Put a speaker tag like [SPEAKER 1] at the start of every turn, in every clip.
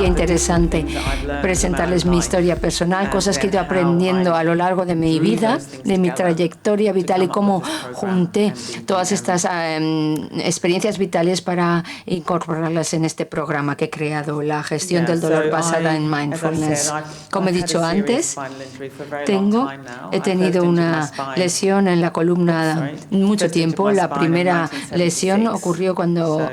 [SPEAKER 1] sería interesante presentarles mi historia personal, cosas que he ido aprendiendo a lo largo de mi vida, de mi trayectoria vital y cómo junté todas estas experiencias vitales para incorporarlas en este programa que he creado, la gestión del dolor basada en mindfulness. Como he dicho antes, he tenido una lesión en la columna mucho tiempo. La primera lesión ocurrió cuando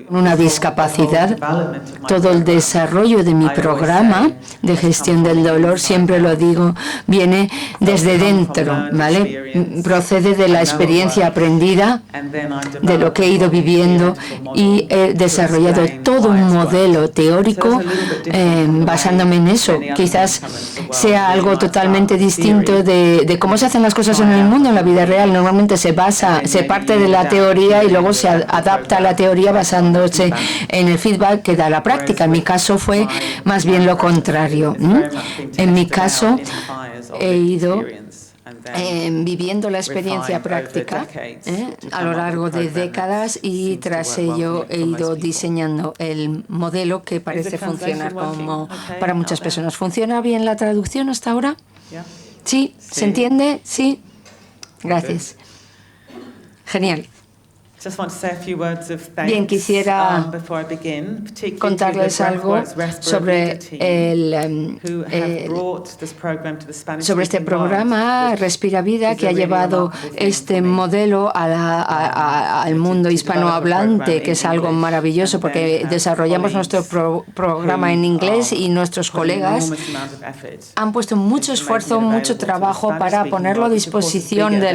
[SPEAKER 1] una discapacidad. Todo el desarrollo de mi programa de gestión del dolor, siempre lo digo, viene desde dentro, ¿vale? Procede de la experiencia aprendida, de lo que he ido viviendo, y he desarrollado todo un modelo teórico basándome en eso. Quizás sea algo totalmente distinto de cómo se hacen las cosas en el mundo, en la vida real. Normalmente se parte de la teoría y luego se adapta a la teoría basándose en el feedback que da la práctica. En mi caso fue más bien lo contrario. En mi caso he ido viviendo la experiencia práctica a lo largo de décadas, y tras ello he ido diseñando el modelo que parece funcionar como para muchas personas. ¿Funciona bien la traducción hasta ahora? ¿Sí? ¿Se entiende? ¿Sí? Gracias. Genial. Bien, quisiera contarles algo sobre este programa Respira Vida, que ha llevado este modelo al mundo hispanohablante, que es algo maravilloso porque desarrollamos nuestro programa en inglés y nuestros colegas han puesto mucho esfuerzo, mucho trabajo para ponerlo a disposición de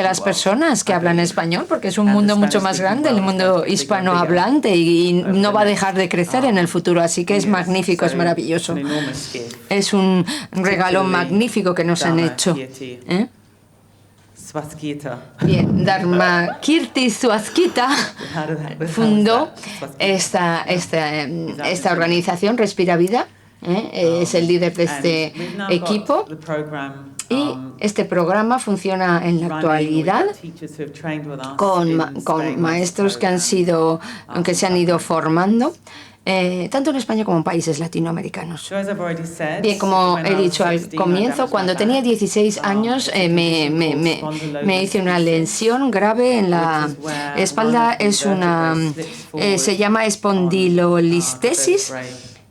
[SPEAKER 1] las personas que hablan español, porque es un mundo mucho más grande, el mundo hispanohablante, y no va a dejar de crecer en el futuro, así que es magnífico, es maravilloso. Es un regalo magnífico que nos han hecho. Bien, Dharmakirti Swastika fundó esta organización Respira Vida. Es el líder de este equipo. Y este programa funciona en la actualidad con maestros que se han ido formando, tanto en España como en países latinoamericanos. Bien, como he dicho al comienzo, cuando tenía 16 años me hice una lesión grave en la espalda. Se llama espondilolistesis.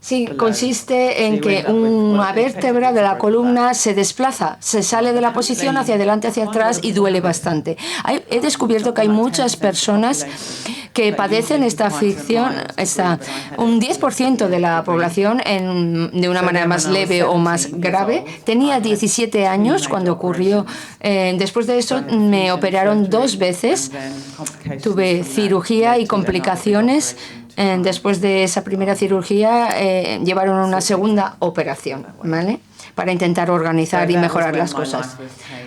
[SPEAKER 1] Sí, consiste en que una vértebra de la columna se desplaza, se sale de la posición hacia adelante, hacia atrás, y duele bastante. He descubierto que hay muchas personas que padecen esta aflicción, un 10% de la población de una manera más leve o más grave. Tenía 17 años cuando ocurrió. Después de eso me operaron 2 veces. Tuve cirugía y complicaciones. Después de esa primera cirugía llevaron una segunda operación, ¿vale?, para intentar organizar y mejorar las cosas.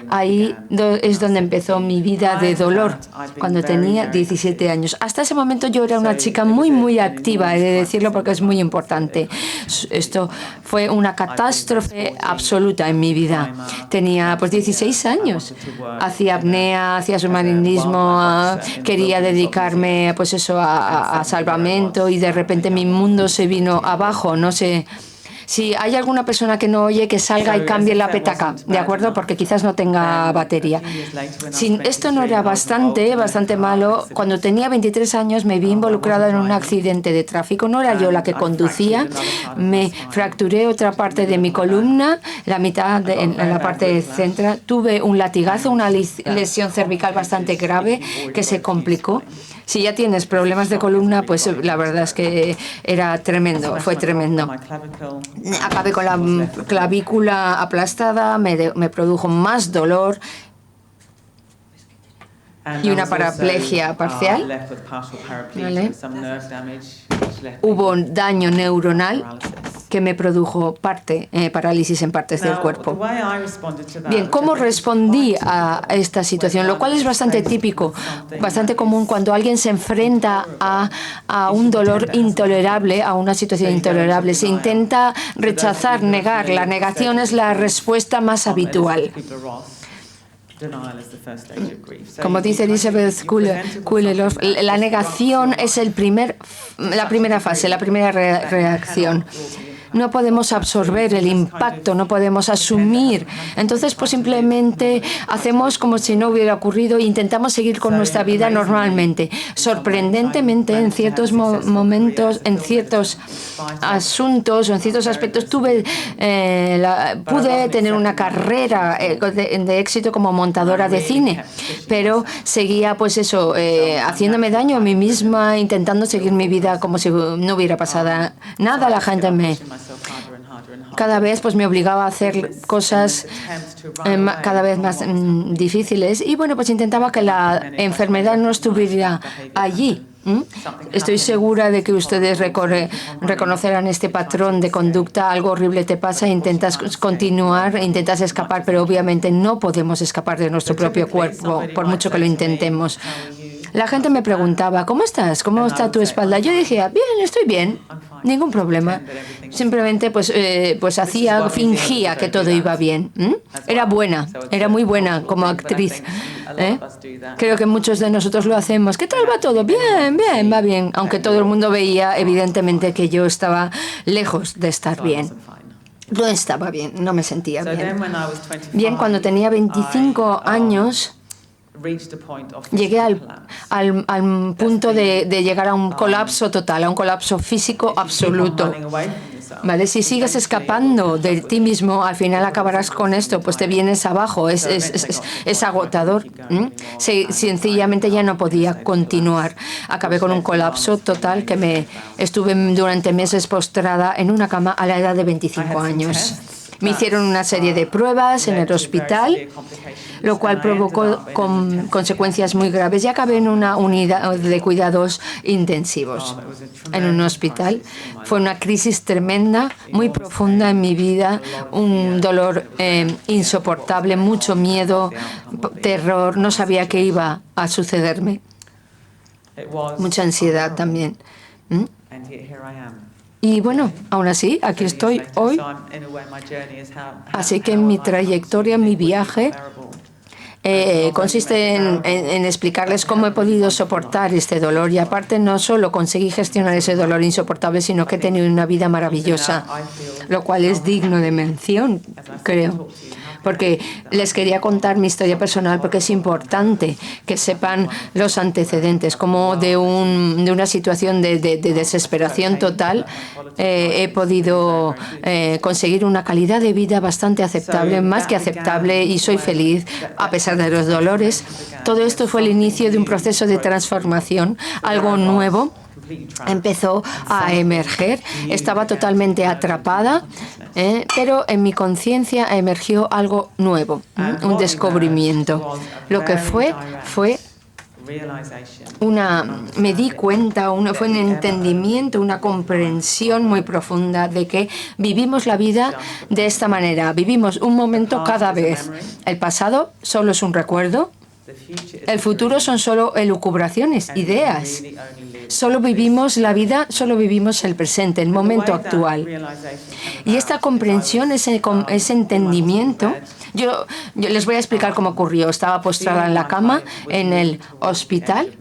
[SPEAKER 1] Ahí es donde empezó mi vida de dolor, cuando tenía 17 años. Hasta ese momento yo era una chica muy, muy activa, he de decirlo porque es muy importante. Esto fue una catástrofe absoluta en mi vida. Tenía 16 años. Hacía apnea, hacía submarinismo, quería dedicarme a salvamento, y de repente mi mundo se vino abajo. No sé si hay alguna persona que no oye, que salga y cambie la petaca, ¿de acuerdo? Porque quizás no tenga batería. Esto no era bastante malo. Cuando tenía 23 años me vi involucrada en un accidente de tráfico. No era yo la que conducía. Me fracturé otra parte de mi columna, la mitad en la parte central. Tuve un latigazo, una lesión cervical bastante grave que se complicó. Si ya tienes problemas de columna, pues la verdad es que era tremendo, fue tremendo. Acabé con la clavícula aplastada, me produjo más dolor y una paraplegia parcial. ¿Vale? Hubo un daño neuronal que me produjo parálisis en partes del cuerpo. Bien, ¿cómo respondí a esta situación? Lo cual es bastante típico, bastante común cuando alguien se enfrenta a un dolor intolerable, a una situación intolerable. Se intenta rechazar, negar. La negación es la respuesta más habitual. Como dice Elizabeth Kubler-Ross, la negación es la primera fase, la primera reacción. No podemos absorber el impacto, no podemos asumir. Entonces, pues simplemente hacemos como si no hubiera ocurrido e intentamos seguir con nuestra vida normalmente. Sorprendentemente, en ciertos momentos, en ciertos asuntos o en ciertos aspectos, pude tener una carrera de éxito como montadora de cine, pero seguía, pues eso, haciéndome daño a mí misma, intentando seguir mi vida como si no hubiera pasado nada. La gente cada vez pues me obligaba a hacer cosas cada vez más difíciles y bueno, pues intentaba que la enfermedad no estuviera allí. Estoy segura de que ustedes reconocerán este patrón de conducta. Algo horrible te pasa, intentas continuar, intentas escapar, pero obviamente no podemos escapar de nuestro propio cuerpo, por mucho que lo intentemos. La gente me preguntaba, ¿cómo estás? ¿Cómo está tu espalda? Yo decía, bien, estoy bien, ningún problema. Simplemente pues fingía que todo iba bien. Era muy buena como actriz. Creo que muchos de nosotros lo hacemos. ¿Qué tal va todo? Bien, bien, va bien. Aunque todo el mundo veía evidentemente que yo estaba lejos de estar bien. No estaba bien, no me sentía bien. Bien, cuando tenía 25 años, llegué al punto de llegar a un colapso total, a un colapso físico absoluto. ¿Vale? Si sigues escapando de ti mismo, al final acabarás con esto, pues te vienes abajo, es agotador. Sencillamente ya no podía continuar. Acabé con un colapso total que estuve durante meses postrada en una cama a la edad de 25 años. Me hicieron una serie de pruebas en el hospital, lo cual provocó consecuencias muy graves y acabé en una unidad de cuidados intensivos en un hospital. Fue una crisis tremenda, muy profunda en mi vida, un dolor insoportable, mucho miedo, terror, no sabía qué iba a sucederme. Mucha ansiedad también. Y bueno, aún así, aquí estoy hoy. Así que mi trayectoria, mi viaje, consiste en explicarles cómo he podido soportar este dolor y aparte no solo conseguí gestionar ese dolor insoportable, sino que he tenido una vida maravillosa, lo cual es digno de mención, creo. Porque les quería contar mi historia personal porque es importante que sepan los antecedentes, como de una situación de desesperación total he podido conseguir una calidad de vida bastante aceptable, más que aceptable, y soy feliz a pesar de los dolores. Todo esto fue el inicio de un proceso de transformación, algo nuevo empezó a emerger. Estaba totalmente atrapada, pero en mi conciencia emergió algo nuevo, un descubrimiento. Lo que fue me di cuenta, fue un entendimiento, una comprensión muy profunda de que vivimos la vida de esta manera. Vivimos un momento cada vez. El pasado solo es un recuerdo. El futuro son solo elucubraciones, ideas. Solo vivimos la vida, solo vivimos el presente, el momento actual. Y esta comprensión, ese entendimiento, yo les voy a explicar cómo ocurrió. Estaba postrada en la cama, en el hospital.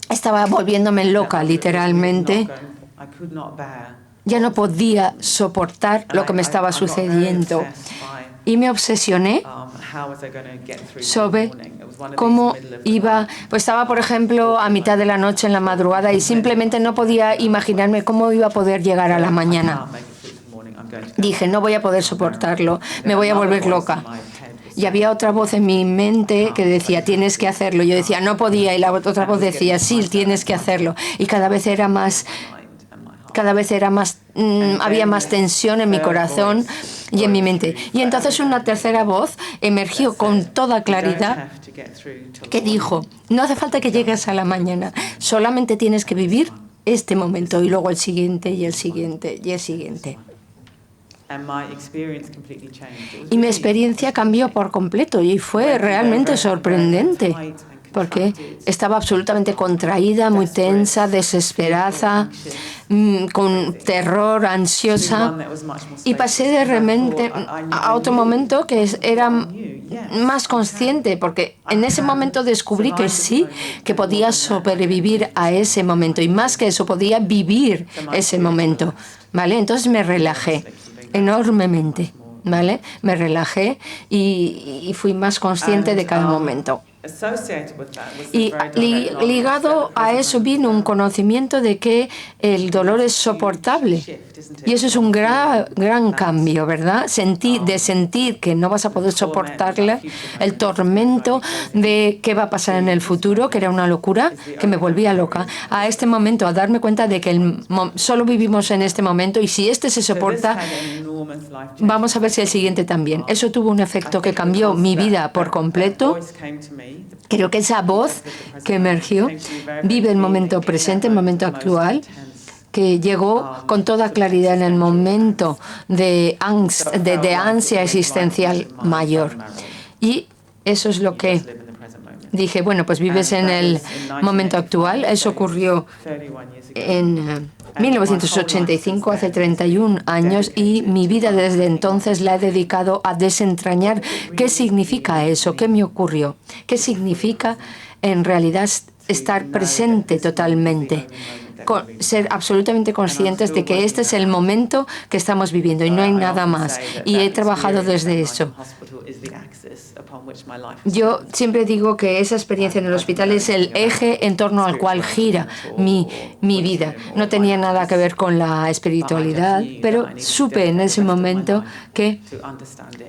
[SPEAKER 1] Estaba volviéndome loca, literalmente. Ya no podía soportar lo que me estaba sucediendo. Y me obsesioné sobre cómo iba, pues estaba, por ejemplo, a mitad de la noche en la madrugada y simplemente no podía imaginarme cómo iba a poder llegar a la mañana. Dije, no voy a poder soportarlo, me voy a volver loca. Y había otra voz en mi mente que decía, tienes que hacerlo. Yo decía, no podía, y la otra voz decía, sí, tienes que hacerlo. Y cada vez era más, había más tensión en mi corazón y en mi mente. Y entonces una tercera voz emergió con toda claridad que dijo, no hace falta que llegues a la mañana, solamente tienes que vivir este momento y luego el siguiente y el siguiente y el siguiente. Y mi experiencia cambió por completo y fue realmente sorprendente. Porque estaba absolutamente contraída, muy tensa, desesperada, con terror, ansiosa. Y pasé de repente a otro momento que era más consciente, porque en ese momento descubrí que sí, que podía sobrevivir a ese momento y más que eso, podía vivir ese momento, ¿vale? Entonces me relajé enormemente, ¿vale? Me relajé y fui más consciente de cada momento. Y ligado a eso vino un conocimiento de que el dolor es soportable. Y eso es un gran cambio, ¿verdad? Sentir que no vas a poder soportarla, el tormento de qué va a pasar en el futuro, que era una locura, que me volvía loca, a este momento, a darme cuenta de que solo vivimos en este momento y si este se soporta, vamos a ver si el siguiente también. Eso tuvo un efecto que cambió mi vida por completo. Creo que esa voz que emergió vive el momento presente, el momento actual, que llegó con toda claridad en el momento de ansia existencial mayor. Y eso es lo que dije, bueno, pues vives en el momento actual. Eso ocurrió en 1985, hace 31 años, y mi vida desde entonces la he dedicado a desentrañar qué significa eso, qué me ocurrió, qué significa en realidad estar presente totalmente, ser absolutamente conscientes de que este es el momento que estamos viviendo y no hay nada más. Y he trabajado desde eso. Yo siempre digo que esa experiencia en el hospital es el eje en torno al cual gira mi vida. No tenía nada que ver con la espiritualidad, pero supe en ese momento que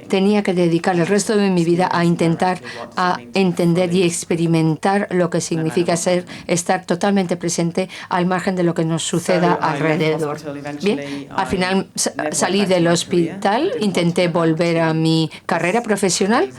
[SPEAKER 1] tenía que dedicar el resto de mi vida a intentar a entender y experimentar lo que significa estar totalmente presente al margen de lo que nos suceda alrededor. Bien, al final salí del hospital, intenté volver a mi carrera profesional.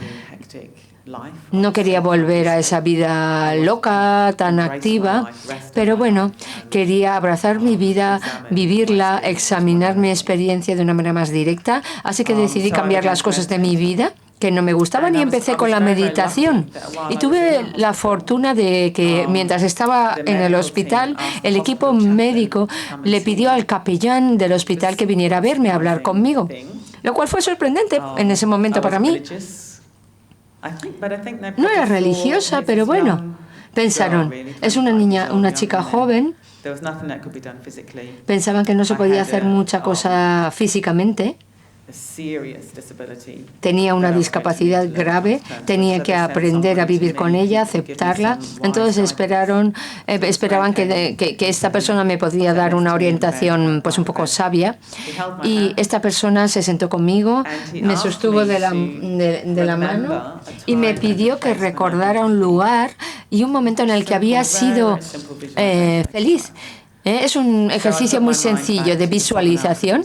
[SPEAKER 1] No quería volver a esa vida loca, tan activa, pero bueno, quería abrazar mi vida, vivirla, examinar mi experiencia de una manera más directa, así que decidí cambiar las cosas de mi vida que no me gustaban y empecé con la meditación. Y tuve la fortuna de que mientras estaba en el hospital, el equipo médico le pidió al capellán del hospital que viniera a verme, a hablar conmigo, lo cual fue sorprendente en ese momento para mí. No era religiosa, pero bueno, pensaron, es una niña, una chica joven. Pensaban que no se podía hacer mucha cosa físicamente. Tenía una discapacidad grave, tenía que aprender a vivir con ella, aceptarla. Entonces esperaban que esta persona me podría dar una orientación pues un poco sabia. Y esta persona se sentó conmigo, me sostuvo de la mano y me pidió que recordara un lugar y un momento en el que había sido feliz. Es un ejercicio muy sencillo de visualización.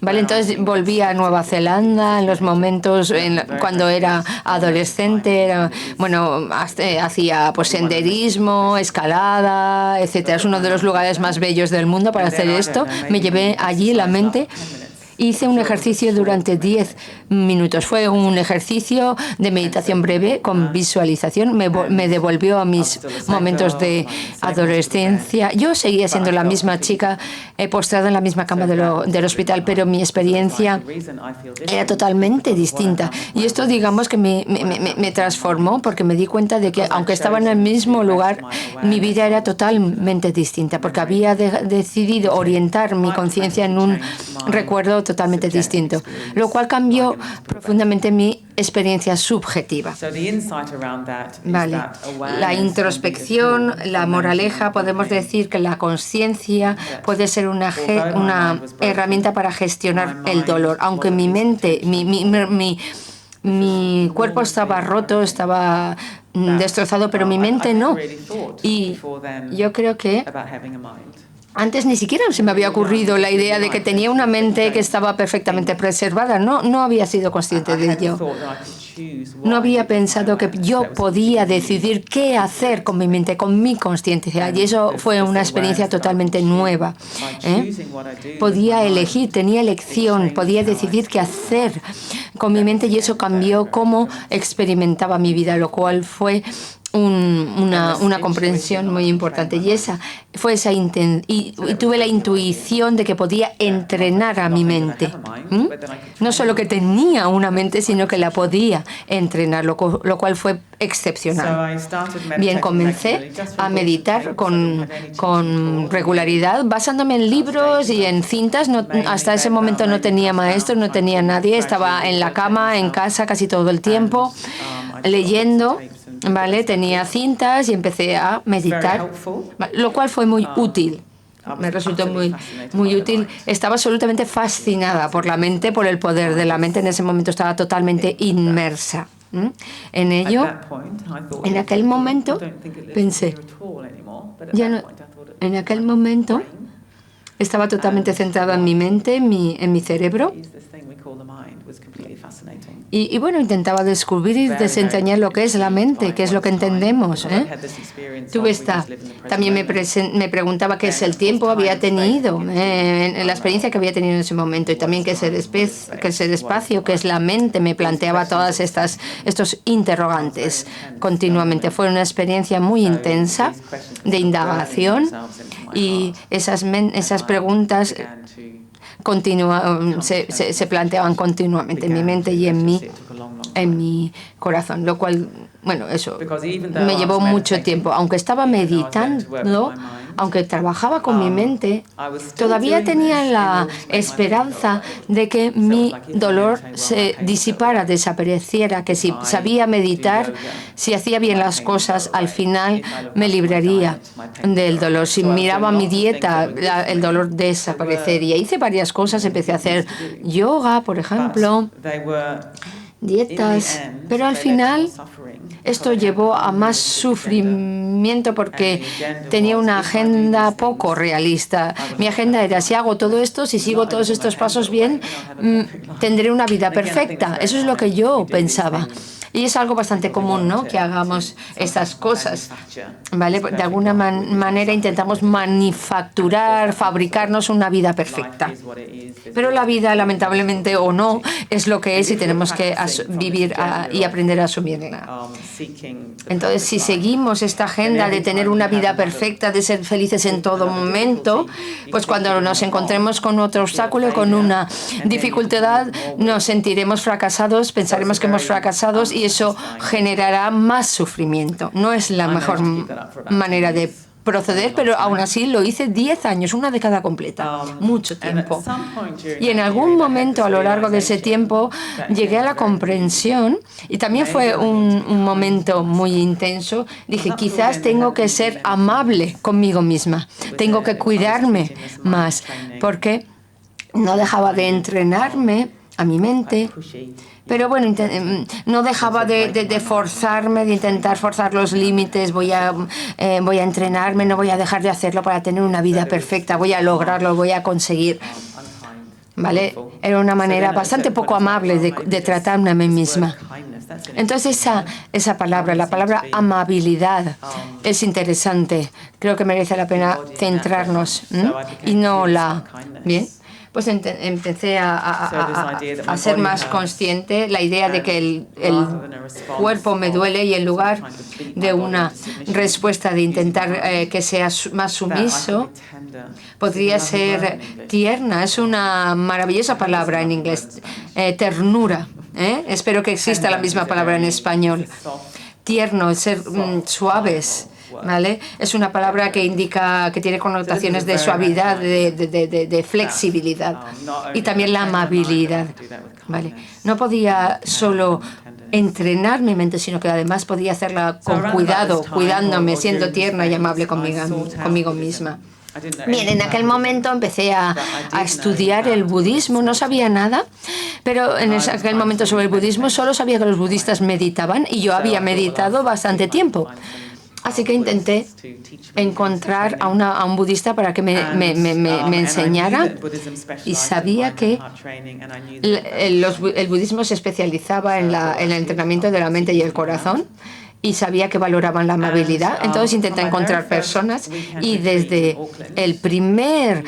[SPEAKER 1] ¿Vale? Entonces volví a Nueva Zelanda en los momentos cuando era adolescente, hacía pues senderismo, escalada, etcétera. Es uno de los lugares más bellos del mundo para hacer esto. Me llevé allí la mente. Hice un ejercicio durante 10 minutos. Fue un ejercicio de meditación breve con visualización. Me devolvió a mis momentos de adolescencia. Yo seguía siendo la misma chica postrada en la misma cama del hospital, pero mi experiencia era totalmente distinta. Y esto, digamos, que me transformó porque me di cuenta de que, aunque estaba en el mismo lugar, mi vida era totalmente distinta porque había decidido orientar mi conciencia en un recuerdo totalmente distinto, lo cual cambió profundamente mi experiencia subjetiva. Vale. La introspección, la moraleja, podemos decir que la conciencia puede ser una herramienta para gestionar el dolor, aunque mi mente, mi cuerpo estaba roto, estaba destrozado, pero mi mente no. Y yo creo que antes ni siquiera se me había ocurrido la idea de que tenía una mente que estaba perfectamente preservada. No había sido consciente de ello. No había pensado que yo podía decidir qué hacer con mi mente, con mi consciencia. Y eso fue una experiencia totalmente nueva. Podía elegir, tenía elección, podía decidir qué hacer con mi mente y eso cambió cómo experimentaba mi vida, lo cual fue una comprensión muy importante, y y tuve la intuición de que podía entrenar a mi mente. No solo que tenía una mente, sino que la podía entrenar, lo cual fue excepcional. Bien, comencé a meditar con regularidad, basándome en libros y en cintas. Hasta ese momento no tenía maestros, no tenía nadie, estaba en la cama, en casa casi todo el tiempo, leyendo. ¿Vale? Tenía cintas y empecé a meditar, lo cual fue muy útil. Me resultó muy útil. Estaba absolutamente fascinada por la mente, por el poder de la mente. En ese momento estaba totalmente inmersa en ello. En aquel momento pensé, en aquel momento estaba totalmente centrada en mi mente, en mi cerebro. Y bueno, intentaba descubrir y desentrañar lo que es la mente, qué es lo que entendemos. También me preguntaba qué es el tiempo había tenido, la experiencia que había tenido en ese momento, y también qué es el espacio, qué es la mente. Me planteaba todas estos interrogantes continuamente. Fue una experiencia muy intensa de indagación, y esas preguntas se planteaban continuamente en mi mente y en mi corazón, lo cual, bueno, eso me llevó mucho tiempo. Aunque estaba meditando, aunque trabajaba con mi mente, todavía tenía la esperanza de que mi dolor se disipara, desapareciera, que si sabía meditar, si hacía bien las cosas, al final me libraría del dolor. Si miraba mi dieta, el dolor desaparecería. Hice varias cosas, empecé a hacer yoga, por ejemplo, dietas, pero al final esto llevó a más sufrimiento porque tenía una agenda poco realista. Mi agenda era: si hago todo esto, si sigo todos estos pasos bien, tendré una vida perfecta. Eso es lo que yo pensaba. Y es algo bastante común, ¿no?, que hagamos estas cosas, ¿vale? De alguna manera intentamos manufacturar, fabricarnos una vida perfecta. Pero la vida, lamentablemente o no, es lo que es, y tenemos que vivir y aprender a asumirla. Entonces, si seguimos esta agenda de tener una vida perfecta, de ser felices en todo momento, pues cuando nos encontremos con otro obstáculo, con una dificultad, nos sentiremos fracasados, pensaremos que hemos fracasado, y eso generará más sufrimiento. No es la mejor manera de proceder, pero aún así lo hice 10 años, una década completa, mucho tiempo. Y en algún momento a lo largo de ese tiempo llegué a la comprensión, y también fue un momento muy intenso. Dije, quizás tengo que ser amable conmigo misma, tengo que cuidarme más, porque no dejaba de entrenarme a mi mente. Pero bueno, no dejaba de forzarme, de intentar forzar los límites. Voy a entrenarme, no voy a dejar de hacerlo para tener una vida perfecta. Voy a lograrlo, voy a conseguir. ¿Vale? Era una manera bastante poco amable de tratarme a mí misma. Entonces esa palabra, la palabra amabilidad, es interesante. Creo que merece la pena centrarnos y no la... ¿Bien? Pues empecé a ser más consciente, la idea de que el cuerpo me duele, y en lugar de una respuesta de intentar que sea más sumiso, podría ser tierna. Es una maravillosa palabra en inglés, ternura. Espero que exista la misma palabra en español. Tierno, ser suaves. ¿Vale? Es una palabra que indica, que tiene connotaciones de suavidad, de flexibilidad, y también la amabilidad. ¿Vale? No podía solo entrenar mi mente, sino que además podía hacerla con cuidado, cuidándome, siendo tierna y amable conmigo misma. Bien, en aquel momento empecé a estudiar el budismo. No sabía nada, pero en aquel momento sobre el budismo solo sabía que los budistas meditaban, y yo había meditado bastante tiempo. Así que intenté encontrar a un budista para que me enseñara, y sabía que el budismo se especializaba en el entrenamiento de la mente y el corazón, y sabía que valoraban la amabilidad. Entonces intenté encontrar personas y desde el primer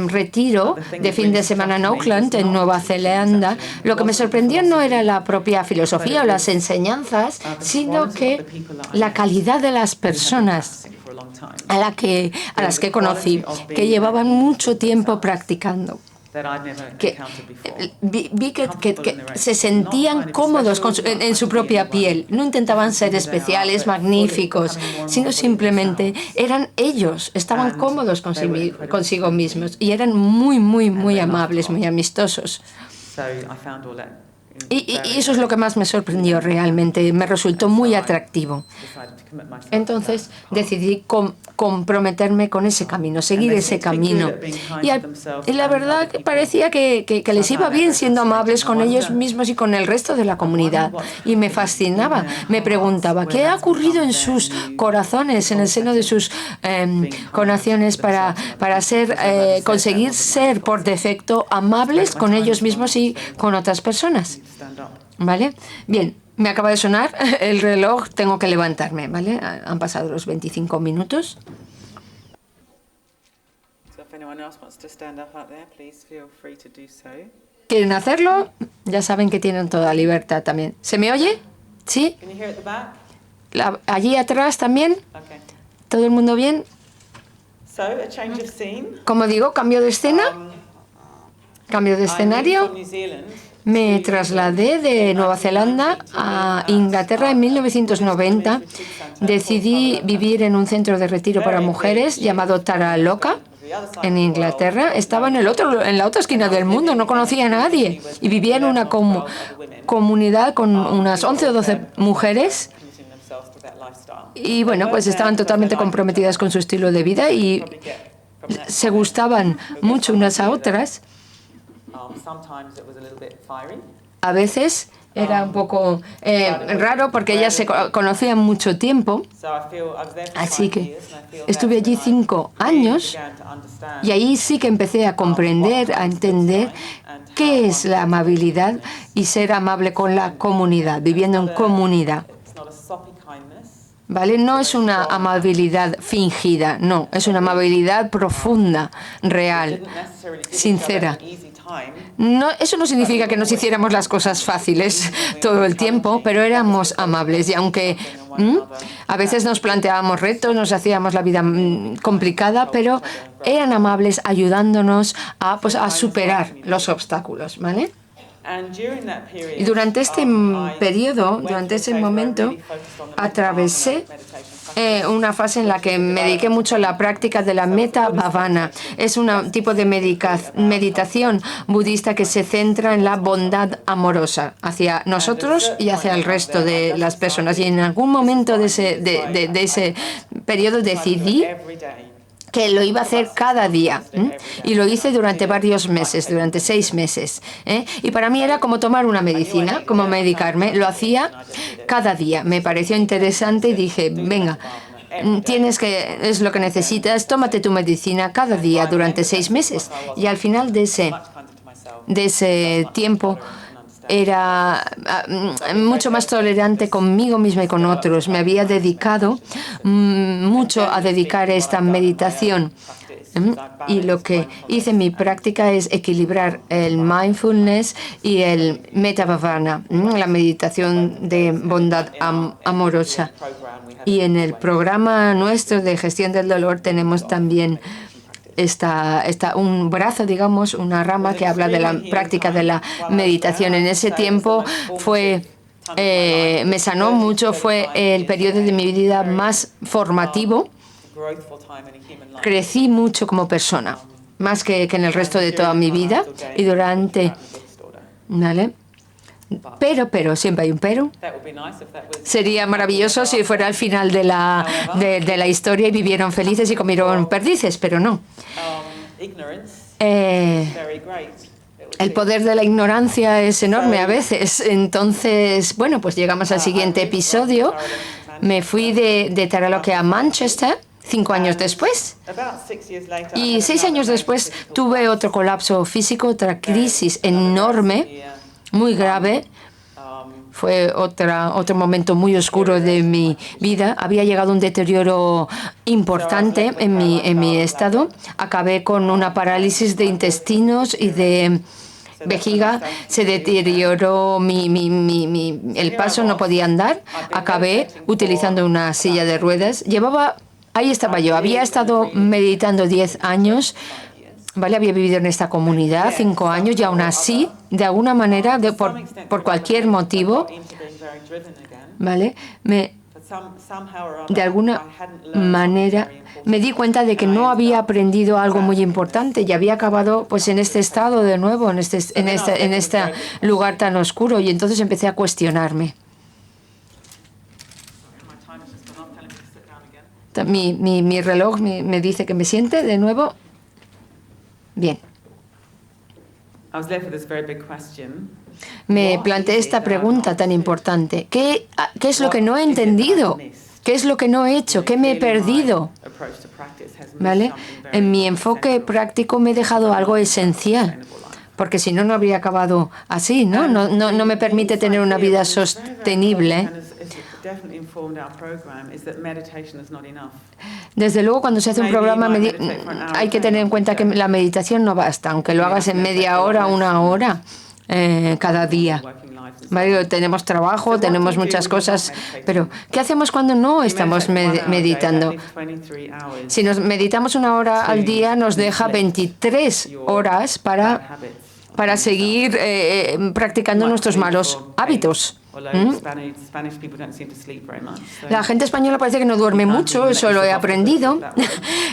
[SPEAKER 1] retiro de fin de semana en Auckland, en Nueva Zelanda, lo que me sorprendió no era la propia filosofía o las enseñanzas, sino que la calidad de las personas a las que conocí, que llevaban mucho tiempo practicando. Que vi que se sentían cómodos en su propia piel. No intentaban ser especiales, magníficos, sino simplemente eran ellos, estaban cómodos consigo mismos y eran muy, muy, muy amables, muy amistosos. Y eso es lo que más me sorprendió realmente, me resultó muy atractivo. Entonces decidí comprometerme con ese camino, seguir ese camino. Y la verdad parecía que les iba bien siendo amables con ellos mismos y con el resto de la comunidad. Y me fascinaba, me preguntaba, ¿qué ha ocurrido en sus corazones, en el seno de sus corazones para conseguir ser por defecto amables con ellos mismos y con otras personas? ¿Vale? Bien, me acaba de sonar el reloj, tengo que levantarme, ¿vale? Han pasado los 25 minutos. ¿Quieren hacerlo? Ya saben que tienen toda libertad también. ¿Se me oye? ¿Sí? ¿Allí atrás también? ¿Todo el mundo bien? Como digo, cambio de escena. Cambio de escenario. Me trasladé de Nueva Zelanda a Inglaterra en 1990. Decidí vivir en un centro de retiro para mujeres llamado Taraloka, en Inglaterra. Estaba en la otra esquina del mundo, no conocía a nadie. Y vivía en una comunidad con unas 11 o 12 mujeres. Y bueno, pues estaban totalmente comprometidas con su estilo de vida y se gustaban mucho unas a otras. A veces era un poco raro porque ellas se conocían mucho tiempo, así que estuve allí 5 años y ahí sí que empecé a comprender, a entender qué es la amabilidad y ser amable con la comunidad, viviendo en comunidad. ¿Vale? No es una amabilidad fingida, no, es una amabilidad profunda, real, sincera. No, eso no significa que nos hiciéramos las cosas fáciles todo el tiempo, pero éramos amables y aunque a veces nos planteábamos retos, nos hacíamos la vida complicada, pero eran amables ayudándonos a superar los obstáculos, ¿vale? Y durante este periodo, durante ese momento, atravesé una fase en la que me dediqué mucho a la práctica de la Metta Bhavana. Es un tipo de meditación budista que se centra en la bondad amorosa hacia nosotros y hacia el resto de las personas. Y en algún momento de ese periodo decidí que lo iba a hacer cada día. Y lo hice durante varios meses, durante 6 meses. Y para mí era como tomar una medicina, como medicarme. Lo hacía cada día. Me pareció interesante y dije, venga, es lo que necesitas, tómate tu medicina cada día durante 6 meses. Y al final de ese tiempo era mucho más tolerante conmigo misma y con otros. Me había dedicado mucho a dedicar esta meditación. Y lo que hice en mi práctica es equilibrar el mindfulness y el Metta Bhavana, la meditación de bondad amorosa. Y en el programa nuestro de gestión del dolor tenemos también un brazo, digamos, una rama que habla de la práctica de la meditación. En ese tiempo me sanó mucho, fue el periodo de mi vida más formativo. Crecí mucho como persona, más que en el resto de toda mi vida. Y durante... ¿Vale? Pero, siempre hay un pero. Sería maravilloso si fuera el final de la historia y vivieron felices y comieron perdices, pero no. El poder de la ignorancia es enorme a veces. Entonces, bueno, pues llegamos al siguiente episodio. Me fui de Taraloka a Manchester 5 años después. Y 6 años después tuve otro colapso físico, otra crisis enorme, muy grave. fue otro momento muy oscuro de mi vida. Había llegado un deterioro importante en mi estado. Acabé con una parálisis de intestinos y de vejiga. Se deterioró el paso, no podía andar. Acabé utilizando una silla de ruedas. Ahí estaba yo. Había estado meditando 10 años. ¿Vale? Había vivido en esta comunidad 5 años y aún así, de alguna manera, por cualquier motivo, ¿vale? De alguna manera me di cuenta de que no había aprendido algo muy importante y había acabado pues en este estado de nuevo, en este lugar tan oscuro, y entonces empecé a cuestionarme. Mi reloj me dice que me siente de nuevo. Bien. Me planteé esta pregunta tan importante. ¿Qué es lo que no he entendido? ¿Qué es lo que no he hecho? ¿Qué me he perdido? ¿Vale? En mi enfoque práctico me he dejado algo esencial, porque si no, no habría acabado así, ¿no? No me permite tener una vida sostenible. Desde luego, cuando se hace un programa, hay que tener en cuenta que la meditación no basta, aunque lo hagas en media hora, 1 hora cada día. ¿Vale? Tenemos trabajo, tenemos muchas cosas, pero ¿qué hacemos cuando no estamos meditando? Si nos meditamos 1 hora al día, nos deja 23 horas para seguir practicando nuestros malos hábitos. La gente española parece que no duerme mucho, eso lo he aprendido.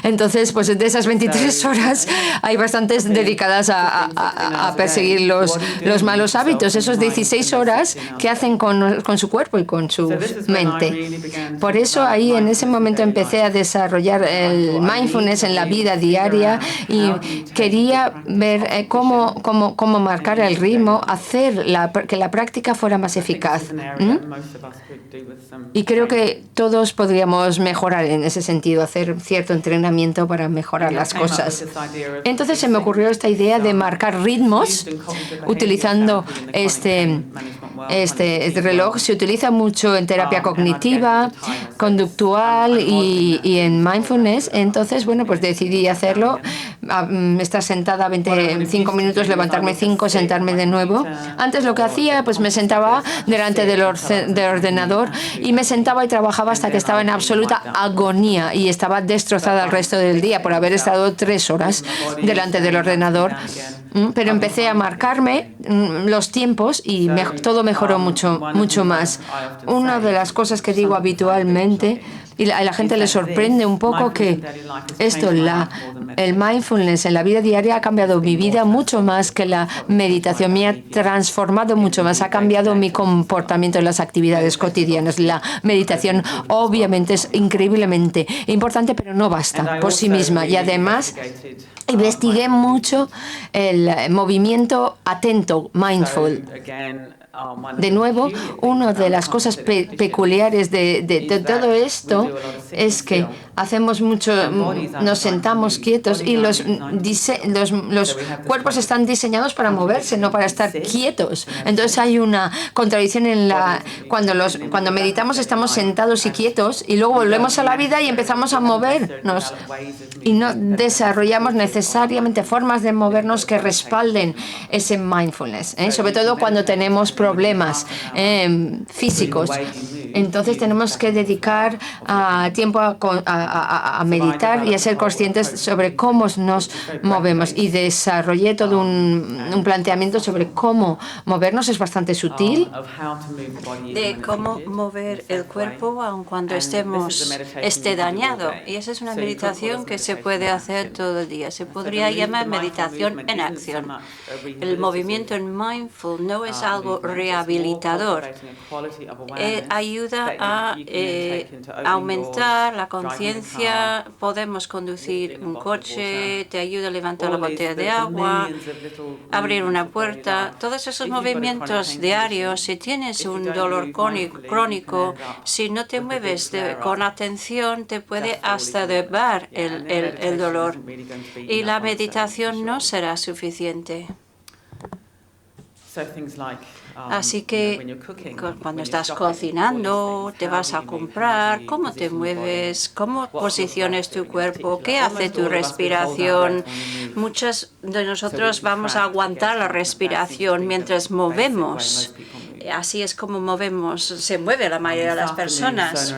[SPEAKER 1] Entonces, pues de esas 23 horas hay bastantes dedicadas a perseguir los malos hábitos. Esos 16 horas que hacen con su cuerpo y con su mente. Por eso ahí en ese momento empecé a desarrollar el mindfulness en la vida diaria y quería ver cómo marcar el ritmo, hacer que la práctica fuera más eficaz. Y creo que todos podríamos mejorar en ese sentido, hacer cierto entrenamiento para mejorar las cosas. Entonces se me ocurrió esta idea de marcar ritmos utilizando este reloj. Se utiliza mucho en terapia cognitiva, conductual y en mindfulness. Entonces, bueno, pues decidí hacerlo. Estar sentada 25 minutos, levantarme 5, sentarme de nuevo. Antes lo que hacía, pues me sentaba delante del ordenador y me sentaba y trabajaba hasta que estaba en absoluta agonía y estaba destrozada el resto del día por haber estado 3 horas delante del ordenador. Pero empecé a marcarme los tiempos y todo mejoró mucho más. Una de las cosas que digo habitualmente, y a la gente le sorprende un poco, que el mindfulness en la vida diaria ha cambiado mi vida mucho más que la meditación. Me ha transformado mucho más, ha cambiado mi comportamiento en las actividades cotidianas. La meditación obviamente es increíblemente importante, pero no basta por sí misma. Y además investigué mucho el movimiento atento, mindful. De nuevo, una de las cosas peculiares de todo esto es que hacemos mucho, nos sentamos quietos y los cuerpos están diseñados para moverse, no para estar quietos. Entonces hay una contradicción cuando meditamos estamos sentados y quietos y luego volvemos a la vida y empezamos a movernos y no desarrollamos necesariamente formas de movernos que respalden ese mindfulness, sobre todo cuando tenemos problemas físicos. Entonces tenemos que dedicar tiempo a meditar y a ser conscientes sobre cómo nos movemos. Y desarrollé todo un planteamiento sobre cómo movernos. Es bastante sutil.
[SPEAKER 2] De cómo mover el cuerpo aun cuando esté dañado. Y esa es una meditación que se puede hacer todo el día. Se podría llamar meditación en acción. El movimiento en mindful no es algo rehabilitador. Ayuda a aumentar la conciencia. Podemos conducir un coche, te ayuda a levantar la botella de agua, abrir una puerta. Todos esos movimientos diarios, si tienes un dolor crónico, si no te mueves con atención, te puede hasta agravar el dolor. Y la meditación no será suficiente. Así que cuando estás cocinando, te vas a comprar, cómo te mueves, cómo posicionas tu cuerpo, qué hace tu respiración. Muchos de nosotros vamos a aguantar la respiración mientras movemos. Así es como se mueve la mayoría de las personas.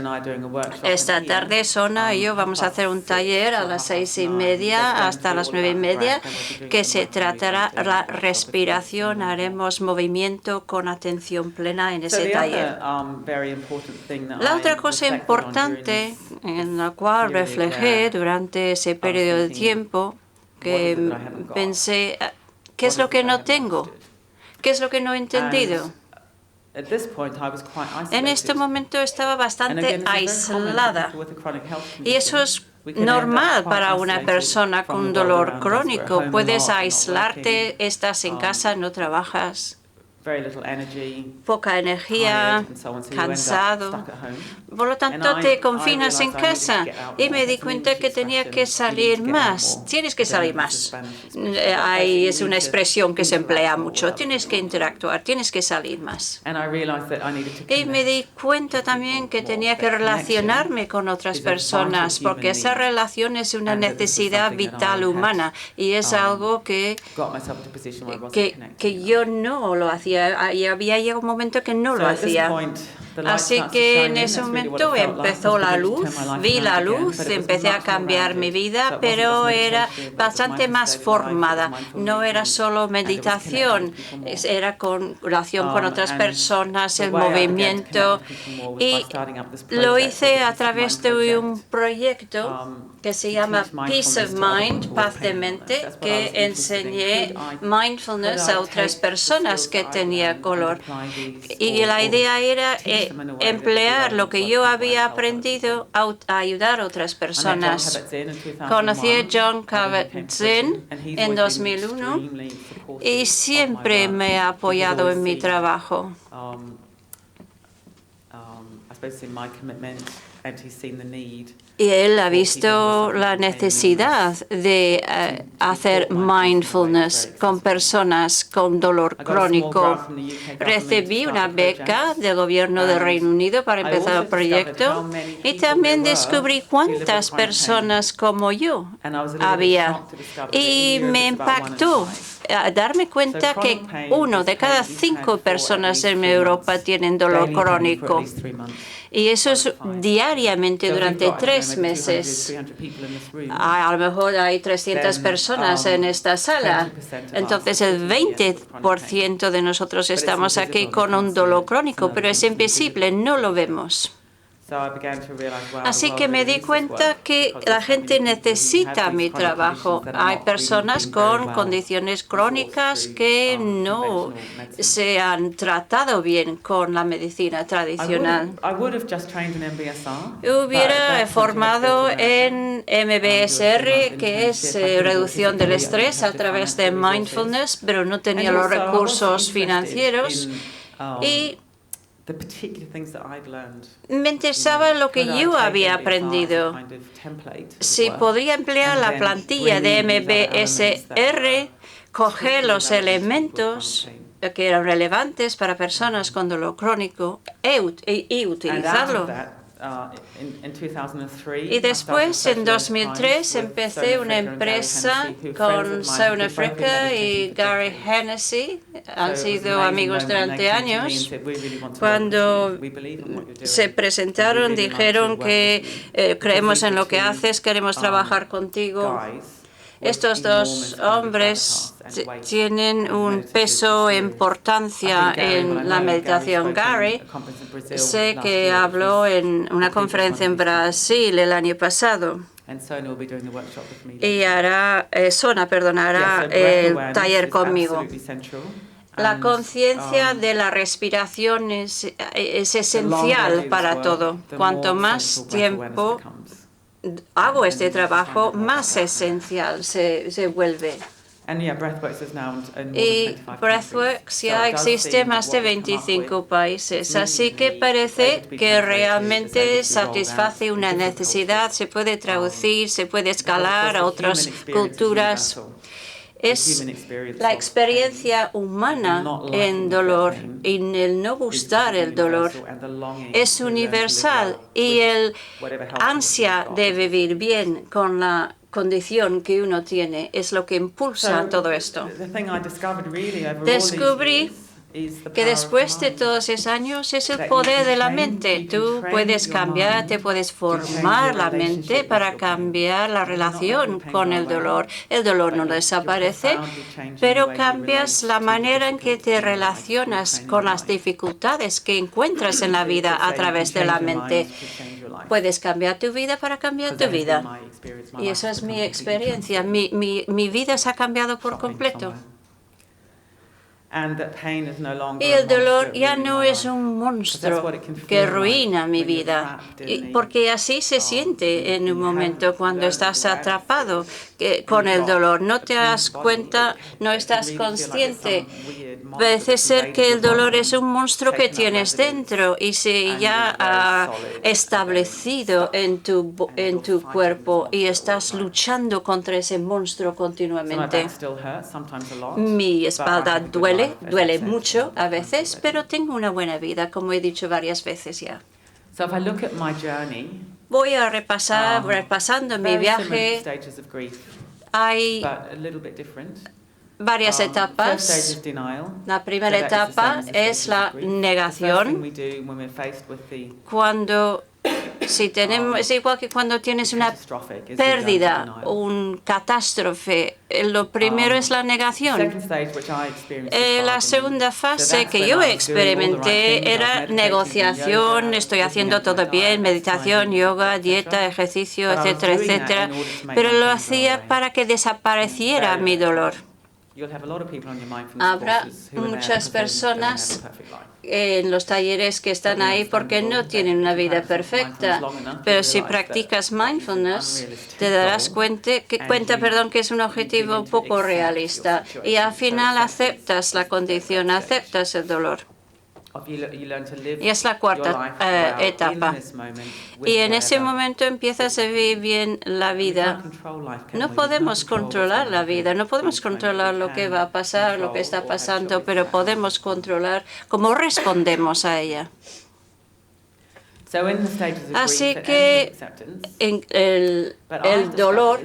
[SPEAKER 2] Esta tarde Sona y yo vamos a hacer un taller a las 6:30 hasta las 9:30 que se tratará la respiración. Haremos movimiento con atención plena en ese taller. La otra cosa importante en la cual reflejé durante ese periodo de tiempo que pensé, ¿qué es lo que no tengo? ¿Qué es lo que no he entendido? En este momento estaba bastante aislada y eso es normal para una persona con dolor crónico. Puedes aislarte, estás en casa, no trabajas, poca energía, cansado. Por lo tanto, te confinas en casa y me di cuenta que tenía que salir más. Tienes que salir más. Es una expresión que se emplea mucho. Tienes que interactuar, tienes que salir más. Y me di cuenta también que tenía que relacionarme con otras personas porque esa relación es una necesidad vital humana y es algo que yo no lo hacía. Y había llegado un momento que no lo hacía. Así que en ese momento empezó la luz, vi la luz, empecé a cambiar mi vida, pero era bastante más formada. No era solo meditación, era con relación con otras personas, el movimiento. Y lo hice a través de un proyecto que se llama Peace of Mind, paz de mente, que enseñé mindfulness a otras personas que tenía color. Y la idea era emplear lo que yo había aprendido a ayudar a otras personas. Conocí a Jon Kabat-Zinn en 2001 y siempre me ha apoyado en mi trabajo. Y él ha visto la necesidad de hacer mindfulness con personas con dolor crónico. Recibí una beca del gobierno del Reino Unido para empezar el proyecto y también descubrí cuántas personas como yo había. Y me impactó darme cuenta que 1 de cada 5 personas en Europa tienen dolor crónico. Y eso es diariamente durante 3 meses. A lo mejor hay 300 personas en esta sala. Entonces el 20% de nosotros estamos aquí con un dolor crónico, pero es invisible, no lo vemos. Así que me di cuenta que la gente necesita mi trabajo. Hay personas con condiciones crónicas que no se han tratado bien con la medicina tradicional. Hubiera formado en MBSR, que es reducción del estrés a través de mindfulness, pero no tenía los recursos financieros y me interesaba lo que yo había aprendido. Si podría emplear la plantilla de MBSR, coger los elementos que eran relevantes para personas con dolor crónico y utilizarlo. Y después, en 2003, empecé una empresa con Sona Fricke y Gary Hennessy. Han sido amigos durante años. Cuando se presentaron, dijeron que creemos en lo que haces, queremos trabajar contigo. Estos 2 hombres tienen un peso e importancia en la meditación. Gary, sé que habló en una conferencia en Brasil el año pasado. Y hará el taller conmigo. La conciencia de la respiración es esencial para todo. Cuanto más tiempo hago este trabajo, más esencial se vuelve. Y Breathworks ya existe en más de 25 países, así que parece que realmente satisface una necesidad, se puede traducir, se puede escalar a otras culturas. es la experiencia humana en dolor y el no gustar el dolor. Es universal y el ansia de vivir bien con la condición que uno tiene es lo que impulsa todo esto. Descubrí que después de todos esos años es el poder de la mente. Tú puedes cambiar, te puedes formar la mente para cambiar la relación con el dolor. El dolor no desaparece, pero cambias la manera en que te relacionas con las dificultades que encuentras en la vida a través de la mente. Puedes cambiar tu vida para cambiar tu vida. Y eso es mi experiencia. Mi vida se ha cambiado por completo. Y el dolor ya no es un monstruo que arruina mi vida, porque así se siente en un momento cuando estás atrapado con el dolor. No te das cuenta, no estás consciente. Parece ser que el dolor es un monstruo que tienes dentro y se ya ha establecido en tu cuerpo y estás luchando contra ese monstruo continuamente. Mi espalda duele mucho a veces, pero tengo una buena vida, como he dicho varias veces ya. Voy a repasando mi viaje. Hay varias etapas. La primera etapa es la negación. Es igual que cuando tienes una pérdida, un catástrofe. Lo primero es la negación. La segunda fase que yo experimenté era negociación. Estoy haciendo todo bien, meditación, yoga, dieta, ejercicio, etcétera, etcétera. Pero lo hacía para que desapareciera mi dolor. Habrá muchas personas en los talleres que están ahí porque no tienen una vida perfecta, pero si practicas mindfulness te darás cuenta que es un objetivo un poco realista y al final aceptas la condición, aceptas el dolor. Y es la cuarta etapa. Y en ese momento empiezas a vivir bien la vida. No podemos controlar la vida, no podemos controlar lo que va a pasar, lo que está pasando, pero podemos controlar cómo respondemos a ella. Así que el dolor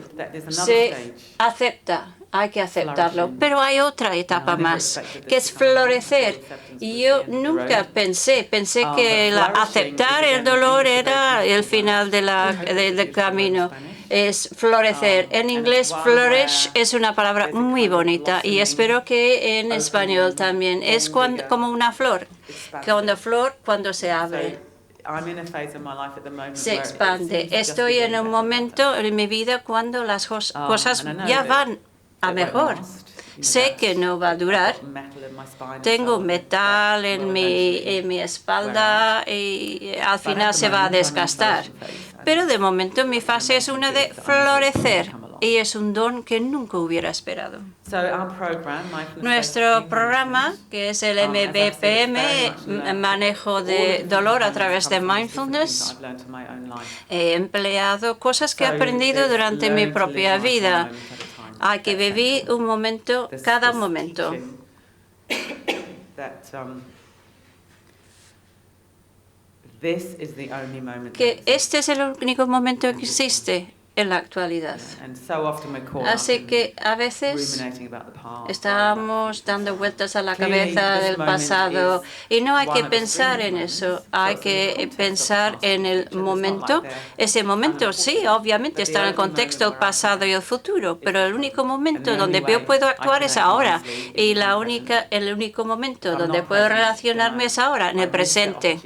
[SPEAKER 2] se acepta. Hay que aceptarlo. Pero hay otra etapa más, que es florecer. Y yo nunca pensé que aceptar el dolor era el final del camino. Es florecer. En inglés, flourish es una palabra muy bonita y espero que en español también. Es como una flor. Cuando se abre. Se expande. Estoy en un momento en mi vida cuando las cosas ya van a mejor. Sé que no va a durar. Tengo metal en mi espalda y al final se va a desgastar. Pero de momento mi fase es una de florecer y es un don que nunca hubiera esperado. Nuestro programa, que es el MBPM, manejo de dolor a través de mindfulness, he empleado cosas que he aprendido durante mi propia vida. Hay que vivir un momento, cada momento. Que este es el único momento que existe en la actualidad. Así que a veces estamos dando vueltas a la cabeza del pasado y no hay que pensar en eso, hay que pensar en el momento. Ese momento sí, obviamente está en el contexto del pasado y el futuro, pero el único momento donde yo puedo actuar es ahora y el único momento donde puedo relacionarme es ahora, en el presente.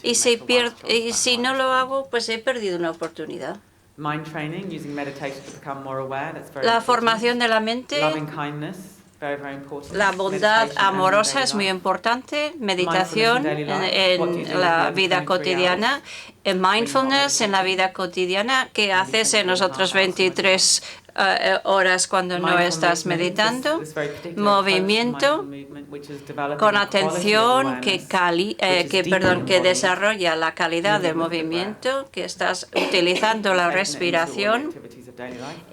[SPEAKER 2] Y si no lo hago, pues he perdido una oportunidad. La formación de la mente, la bondad amorosa es muy importante, meditación en la vida cotidiana, en mindfulness en la vida cotidiana, ¿qué haces en los otros 23 horas cuando no estás meditando? Movimiento con atención que desarrolla la calidad del movimiento, que estás utilizando la respiración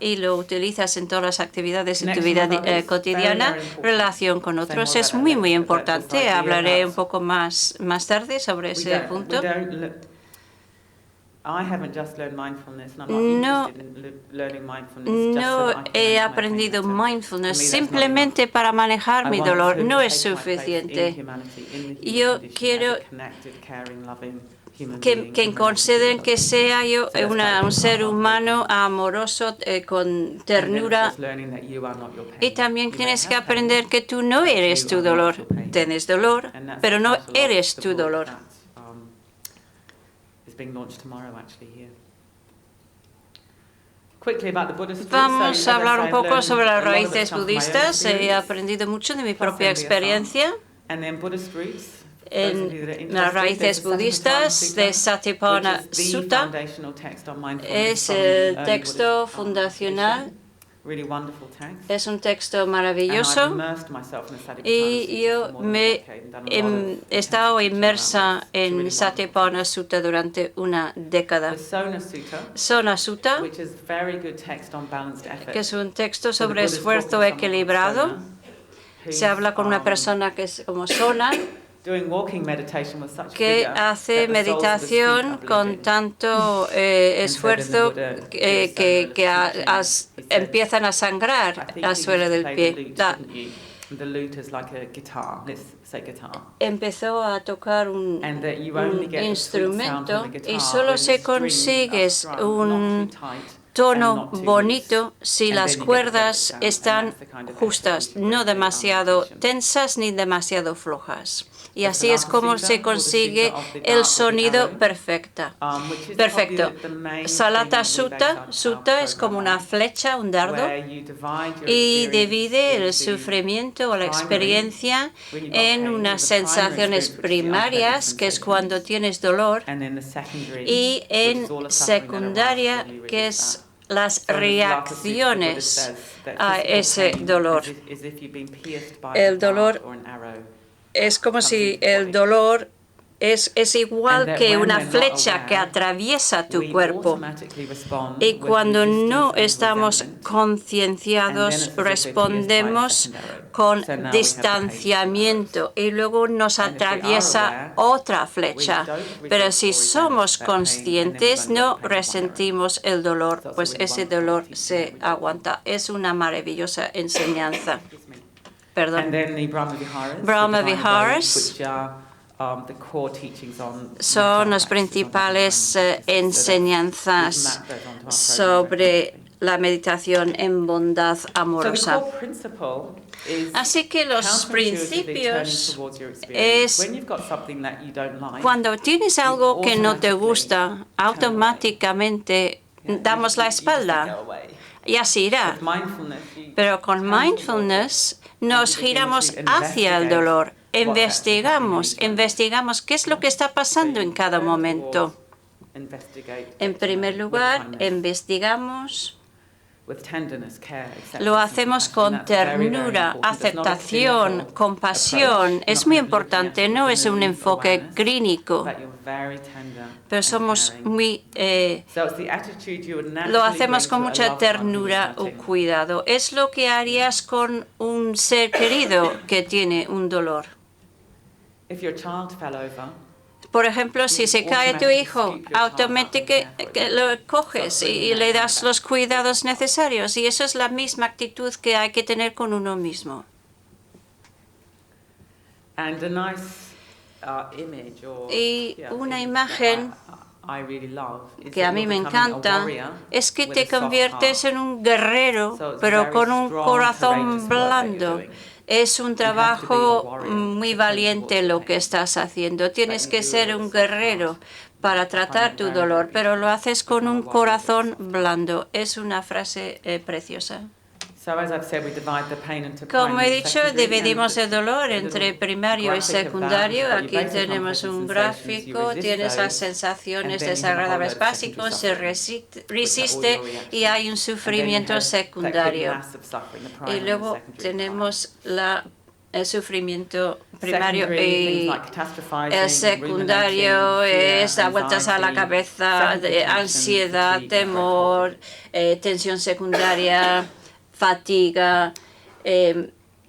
[SPEAKER 2] y lo utilizas en todas las actividades de tu vida cotidiana, relación con otros es muy, muy importante. Hablaré un poco más tarde sobre ese punto. No he aprendido mindfulness simplemente para manejar mi dolor. No es suficiente. Yo quiero que consideren que sea yo un ser humano amoroso, con ternura. Y también tienes que aprender que tú no eres tu dolor. Tienes dolor, pero no eres tu dolor. Vamos a hablar un poco sobre las raíces budistas. He aprendido mucho de mi propia experiencia en las raíces budistas de Satipatthana Sutta. Es el texto fundacional. Es un texto maravilloso y yo me he estado inmersa en Satipatthana Sutta durante una década. Sona Sutta, que es un texto sobre esfuerzo equilibrado. Se habla con una persona que es como Sona, que hace meditación con tanto esfuerzo que empiezan a sangrar la suela del pie. Empezó a tocar un instrumento y solo se consigue un tono bonito si las cuerdas están justas, no demasiado tensas ni demasiado flojas. Y así es como se consigue el sonido perfecto. Salata Sutta es como una flecha, un dardo, y divide el sufrimiento o la experiencia en unas sensaciones primarias, que es cuando tienes dolor, y en secundaria, que es las reacciones a ese dolor. El dolor es como si el dolor es igual que una flecha que atraviesa tu cuerpo. Y cuando no estamos concienciados, respondemos con distanciamiento y luego nos atraviesa otra flecha. Pero si somos conscientes, no resentimos el dolor, pues ese dolor se aguanta. Es una maravillosa enseñanza. Perdón. Brahma Viharas son las principales enseñanzas sobre la meditación en bondad amorosa. Así que los principios es cuando tienes algo que no te gusta, automáticamente damos la espalda y así irá. Pero con mindfulness nos giramos hacia el dolor, investigamos qué es lo que está pasando en cada momento. En primer lugar, investigamos. Lo hacemos con ternura, aceptación, compasión. Es muy importante, no es un enfoque clínico, pero somos muy... lo hacemos con mucha ternura o cuidado. Es lo que harías con un ser querido que tiene un dolor. Por ejemplo, si se cae tu hijo, automáticamente lo coges y le das los cuidados necesarios. Y eso es la misma actitud que hay que tener con uno mismo. Y una imagen que a mí me encanta es que te conviertes en un guerrero, pero con un corazón blando. Es un trabajo muy valiente lo que estás haciendo. Tienes que ser un guerrero para tratar tu dolor, pero lo haces con un corazón blando. Es una frase preciosa. Como he dicho, dividimos el dolor entre primario y secundario. Aquí tenemos un gráfico, tienes las sensaciones desagradables básicos, se resiste y hay un sufrimiento secundario. Y luego tenemos la el sufrimiento primario y el secundario es dar vueltas a la cabeza, de ansiedad, temor, tensión secundaria, fatiga,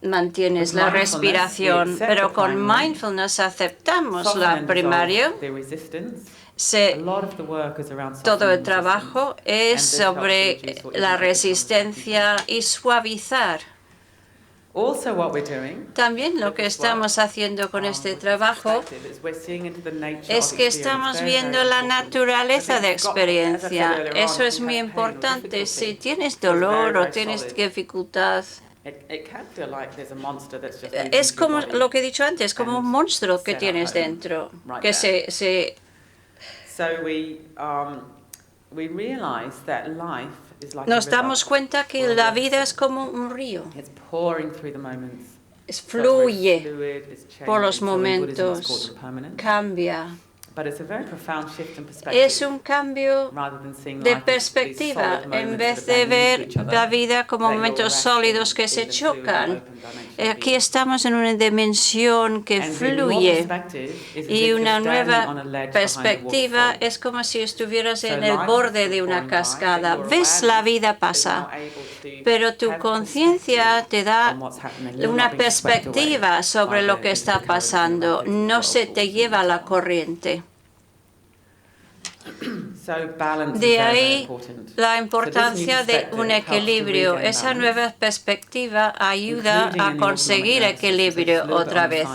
[SPEAKER 2] mantienes la respiración, pero con mindfulness aceptamos la primario. Todo el trabajo es sobre la resistencia y suavizar. También lo que estamos haciendo con este trabajo es que estamos viendo la naturaleza de experiencia. Eso es muy importante. Si tienes dolor o tienes dificultad, es como lo que he dicho antes, como un monstruo que tienes dentro, que se nos damos cuenta que la vida es como un río. Fluye por los momentos, cambia. Es un cambio de perspectiva. En vez de ver la vida como momentos sólidos que se chocan, aquí estamos en una dimensión que fluye. Y una nueva perspectiva es como si estuvieras en el borde de una cascada. Ves la vida pasar, pero tu conciencia te da una perspectiva sobre lo que está pasando. No se te lleva la corriente. De ahí la importancia de un equilibrio. Esa nueva perspectiva ayuda a conseguir equilibrio otra vez,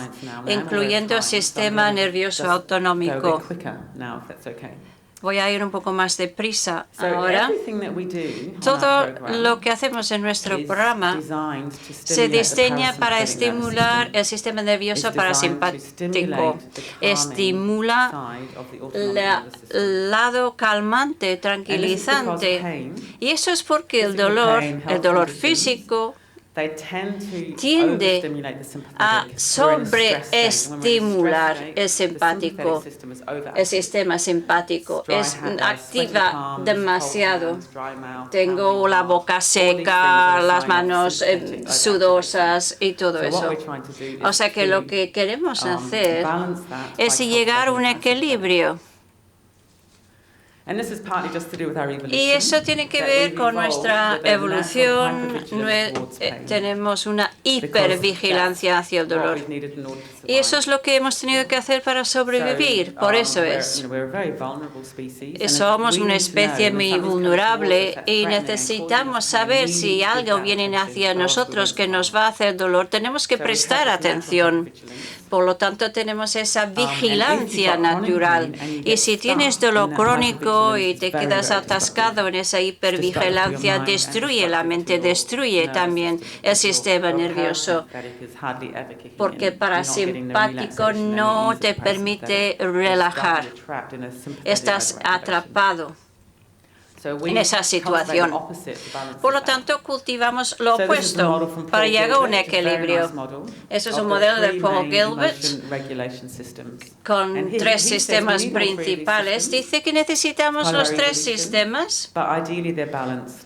[SPEAKER 2] incluyendo el sistema nervioso autonómico. Voy a ir un poco más deprisa ahora. Todo lo que hacemos en nuestro programa se diseña para estimular el sistema nervioso parasimpático. Estimula el lado calmante, tranquilizante. Y eso es porque el dolor físico, tiende a sobreestimular el sistema simpático. Activa demasiado. Tengo la boca seca, las manos sudosas y todo eso. O sea que lo que queremos hacer es llegar a un equilibrio. Y eso tiene que ver con nuestra evolución. Tenemos una hipervigilancia hacia el dolor. Y eso es lo que hemos tenido que hacer para sobrevivir. Por eso es. Somos una especie muy vulnerable y necesitamos saber si algo viene hacia nosotros que nos va a hacer dolor. Tenemos que prestar atención. Por lo tanto, tenemos esa vigilancia natural. Y si tienes dolor crónico y te quedas atascado en esa hipervigilancia, destruye la mente, destruye también el sistema nervioso. Porque el parasimpático no te permite relajar. Estás atrapado en esa situación. Por lo tanto, cultivamos lo opuesto para llegar a un equilibrio. Eso es un modelo de Paul Gilbert con 3 sistemas principales. Dice que necesitamos los 3 sistemas,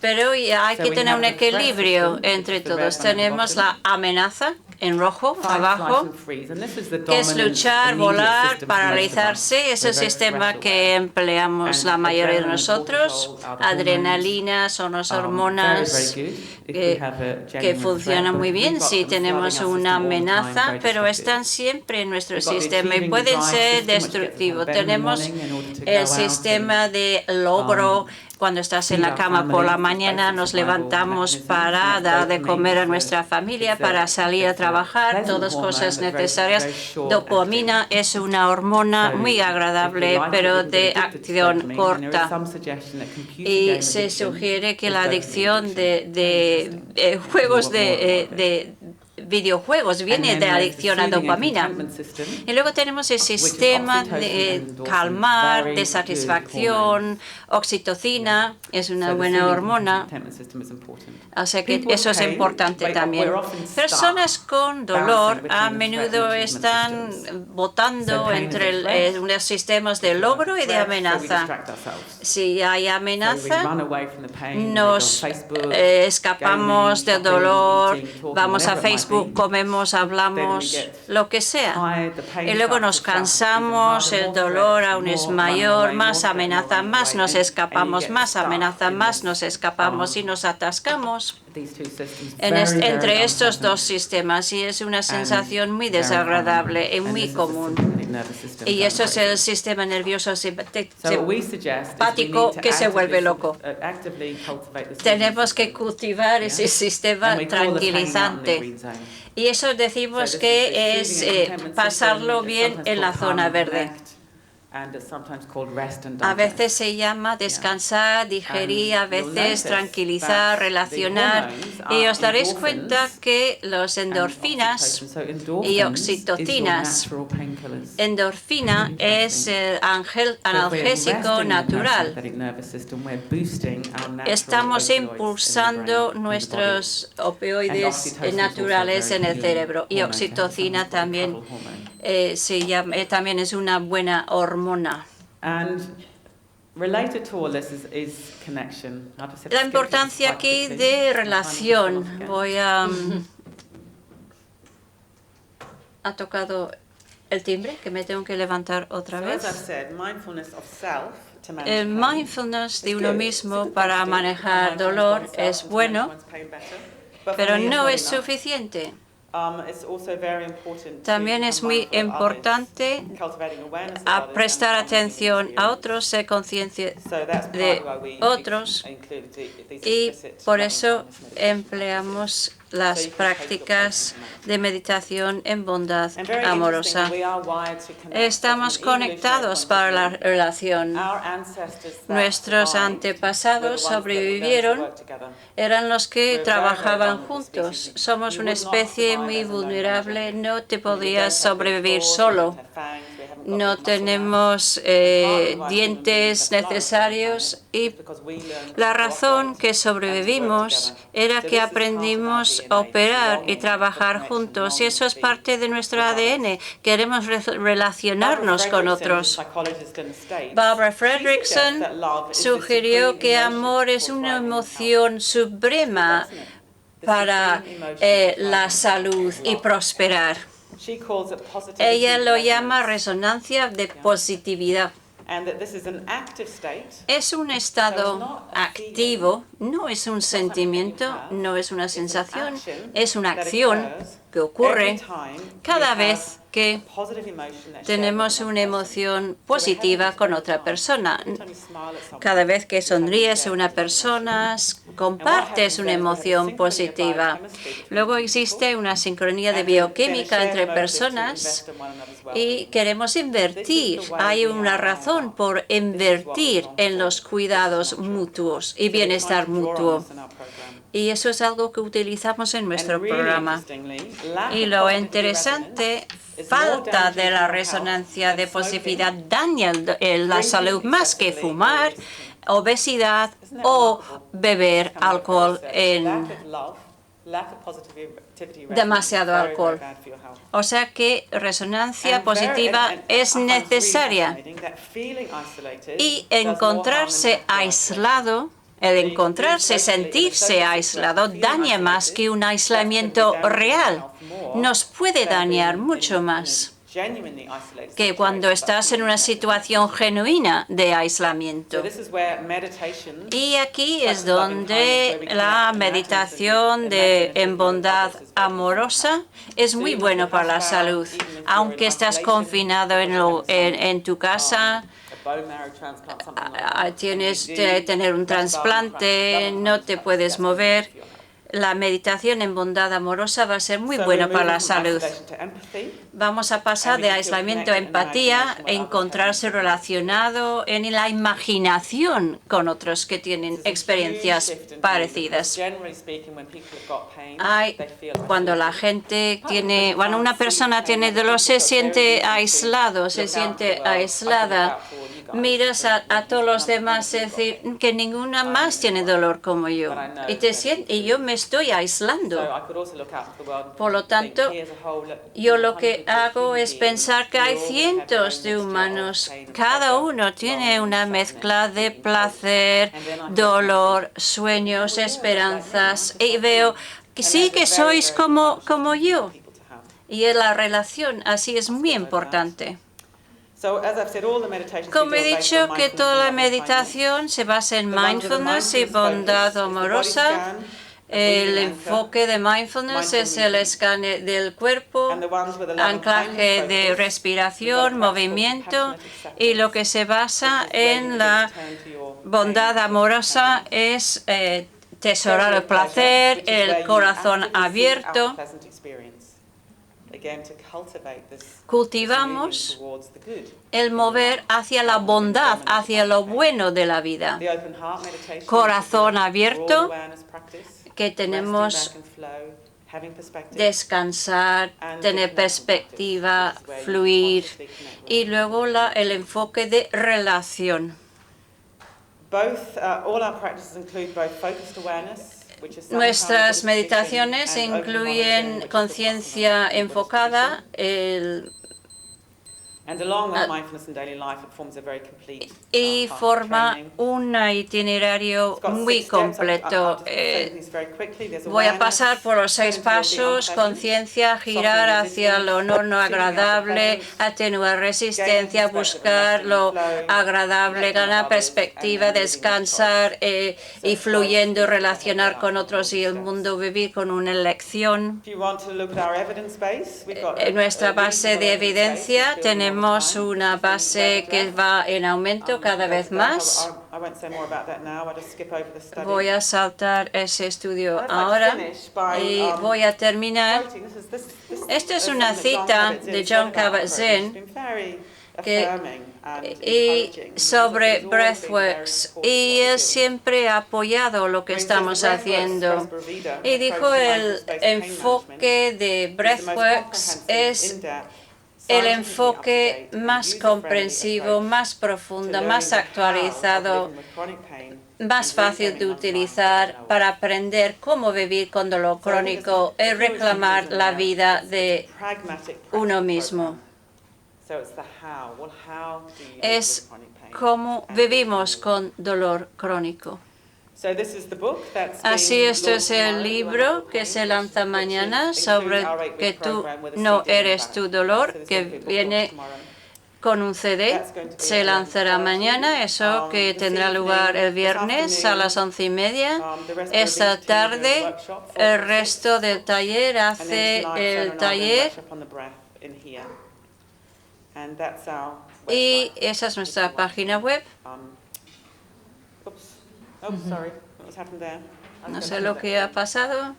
[SPEAKER 2] pero hay que tener un equilibrio entre todos. Tenemos la amenaza en rojo abajo, que es luchar, volar, paralizarse. Es el sistema que empleamos la mayoría de nosotros. Adrenalina son las hormonas que funcionan muy bien si tenemos una amenaza, pero están siempre en nuestro sistema y pueden ser destructivos. Tenemos el sistema de logro. Cuando estás en la cama por la mañana, nos levantamos para dar de comer a nuestra familia, para salir a trabajar, todas cosas necesarias. Dopamina es una hormona muy agradable, pero de acción corta. Y se sugiere que la adicción de juegos de videojuegos viene de adicción a dopamina. Y luego tenemos el sistema de calmar, de satisfacción, oxitocina, es una buena hormona. O sea que eso es importante también. Personas con dolor a menudo están votando entre los sistemas de logro y de amenaza. Si hay amenaza, nos escapamos del dolor, vamos a Facebook comemos, hablamos, lo que sea. Y luego nos cansamos, el dolor aún es mayor, más amenaza, más nos escapamos, más amenaza, más nos escapamos y nos atascamos entre estos dos sistemas. Y es una sensación muy desagradable y muy común. Y eso es el sistema nervioso simpático que se vuelve loco. Tenemos que cultivar ese sistema tranquilizante. Y eso decimos que es pasarlo bien en la zona verde. A veces se llama descansar, digerir, a veces tranquilizar, relacionar. Y os daréis cuenta que los endorfinas y oxitocinas, endorfina es el analgésico natural. Estamos impulsando nuestros opioides naturales en el cerebro, y oxitocina también también es una buena hormona. La importancia aquí de relación. Ha tocado el timbre, que me tengo que levantar otra vez. El mindfulness de uno mismo para manejar dolor es bueno, pero no es suficiente. También es muy importante prestar atención a otros, ser consciente de otros, y por eso empleamos las prácticas de meditación en bondad amorosa. Estamos conectados para la relación. Nuestros antepasados sobrevivieron, eran los que trabajaban juntos. Somos una especie muy vulnerable, no te podías sobrevivir solo. No tenemos dientes necesarios, y la razón que sobrevivimos era que aprendimos a operar y trabajar juntos, y eso es parte de nuestro ADN. Queremos relacionarnos con otros. Barbara Fredrickson sugirió que amor es una emoción suprema para la salud y prosperar. Ella lo llama resonancia de positividad. Es un estado activo, no es un sentimiento, no es una sensación, es una acción que ocurre cada vez que tenemos una emoción positiva con otra persona. Cada vez que sonríes a una persona, compartes una emoción positiva. Luego existe una sincronía de bioquímica entre personas y queremos invertir. Hay una razón por invertir en los cuidados mutuos y bienestar mutuo. Y eso es algo que utilizamos en nuestro programa. Y lo interesante, falta de la resonancia de positividad daña la salud más que fumar, obesidad o beber alcohol demasiado alcohol. O sea que resonancia positiva es necesaria. Y encontrarse aislado, sentirse aislado, daña más que un aislamiento real. Nos puede dañar mucho más que cuando estás en una situación genuina de aislamiento. Y aquí es donde la meditación en bondad amorosa es muy bueno para la salud. Aunque estás confinado en tu casa, tienes que tener un trasplante, no te puedes mover, la meditación en bondad amorosa va a ser muy buena para la salud. Vamos a pasar de aislamiento a empatía, a encontrarse relacionado en la imaginación con otros que tienen experiencias parecidas. Cuando la gente una persona tiene dolor, se siente aislado, se siente aislada. Miras a todos los demás y decir que ninguna más tiene dolor como yo. Y yo me estoy aislando. Por lo tanto, yo lo que hago es pensar que hay cientos de humanos. Cada uno tiene una mezcla de placer, dolor, sueños, esperanzas. Y veo sí que sois como yo. Y en la relación así es muy importante. Como he dicho, que toda la meditación se basa en mindfulness y bondad amorosa. El enfoque de mindfulness es el escáner del cuerpo, anclaje de respiración, movimiento, y lo que se basa en la bondad amorosa es tesorar el placer, el corazón abierto. Cultivamos el mover hacia la bondad, hacia lo bueno de la vida. Corazón abierto, que tenemos descansar, tener perspectiva, fluir, y luego el enfoque de relación. Nuestras meditaciones incluyen conciencia enfocada, y forma un itinerario muy completo. Voy a pasar por los 6 pasos: conciencia, girar hacia lo no agradable, atenuar resistencia, buscar lo agradable, ganar perspectiva, descansar y fluyendo, relacionar con otros y el mundo, vivir con una elección. En nuestra base de evidencia tenemos una base que va en aumento cada vez más. Voy a saltar ese estudio ahora y voy a terminar. Esta es una cita de Jon Kabat-Zinn sobre Breathworks, y él siempre ha apoyado lo que estamos haciendo. Y dijo, el enfoque de Breathworks es el enfoque más comprensivo, más profundo, más actualizado, más fácil de utilizar para aprender cómo vivir con dolor crónico y reclamar la vida de uno mismo. Es cómo vivimos con dolor crónico. Así, esto es el libro que se lanza mañana sobre que tú no eres tu dolor, que viene con un CD. Se lanzará mañana, eso que tendrá lugar el viernes a las 11:30. Esta tarde, el resto del taller hace el taller. Y esa es nuestra página web. No sé lo que ha pasado.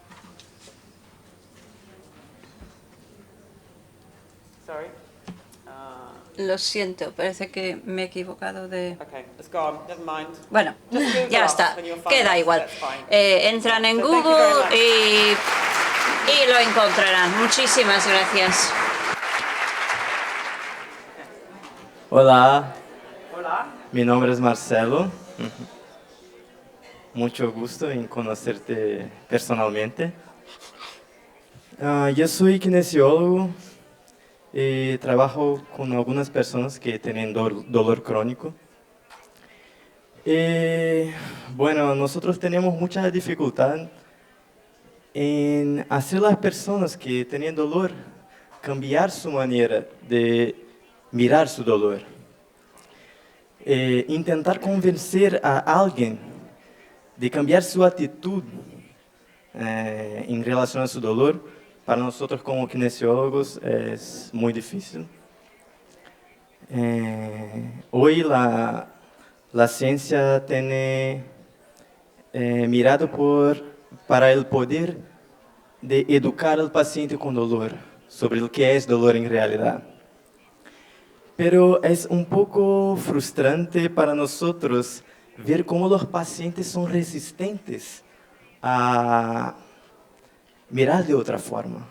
[SPEAKER 2] Lo siento, parece que me he equivocado de... Bueno, ya está, queda igual. Entran en Google y lo encontrarán. Muchísimas gracias.
[SPEAKER 3] Hola. Mi nombre es Marcelo. Mucho gusto en conocerte personalmente. Yo soy kinesiólogo y trabajo con algunas personas que tienen dolor crónico. Bueno, nosotros tenemos mucha dificultad en hacer a las personas que tienen dolor cambiar su manera de mirar su dolor. Intentar convencer a alguien de cambiar su actitud en relación a su dolor, para nosotros como kinesiólogos es muy difícil. Hoy la ciencia tiene mirado para el poder de educar al paciente con dolor, sobre lo que es dolor en realidad. Pero es un poco frustrante para nosotros ver cómo los pacientes son resistentes a mirar de otra forma.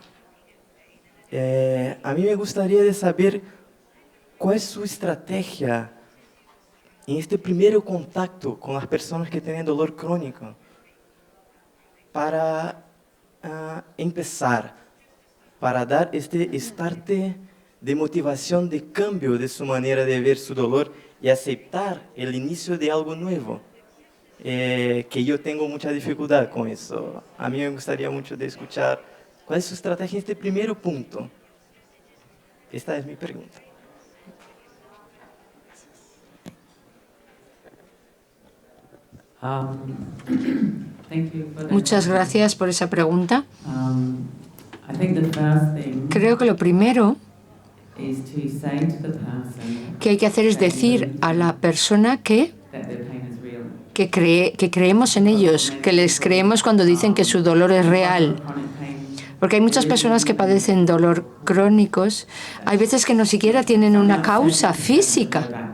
[SPEAKER 3] A mí me gustaría saber cuál es su estrategia en este primer contacto con las personas que tienen dolor crónico para empezar, para dar este start de motivación, de cambio de su manera de ver su dolor y aceptar el inicio de algo nuevo. que yo tengo mucha dificultad con eso. A mí me gustaría mucho de escuchar cuál es su estrategia en este primer punto. Esta es mi pregunta.
[SPEAKER 1] Muchas gracias por esa pregunta. Creo que lo primero que hay que hacer es decir a la persona que creemos en ellos, que les creemos cuando dicen que su dolor es real. Porque hay muchas personas que padecen dolor crónicos. Hay veces que no siquiera tienen una causa física.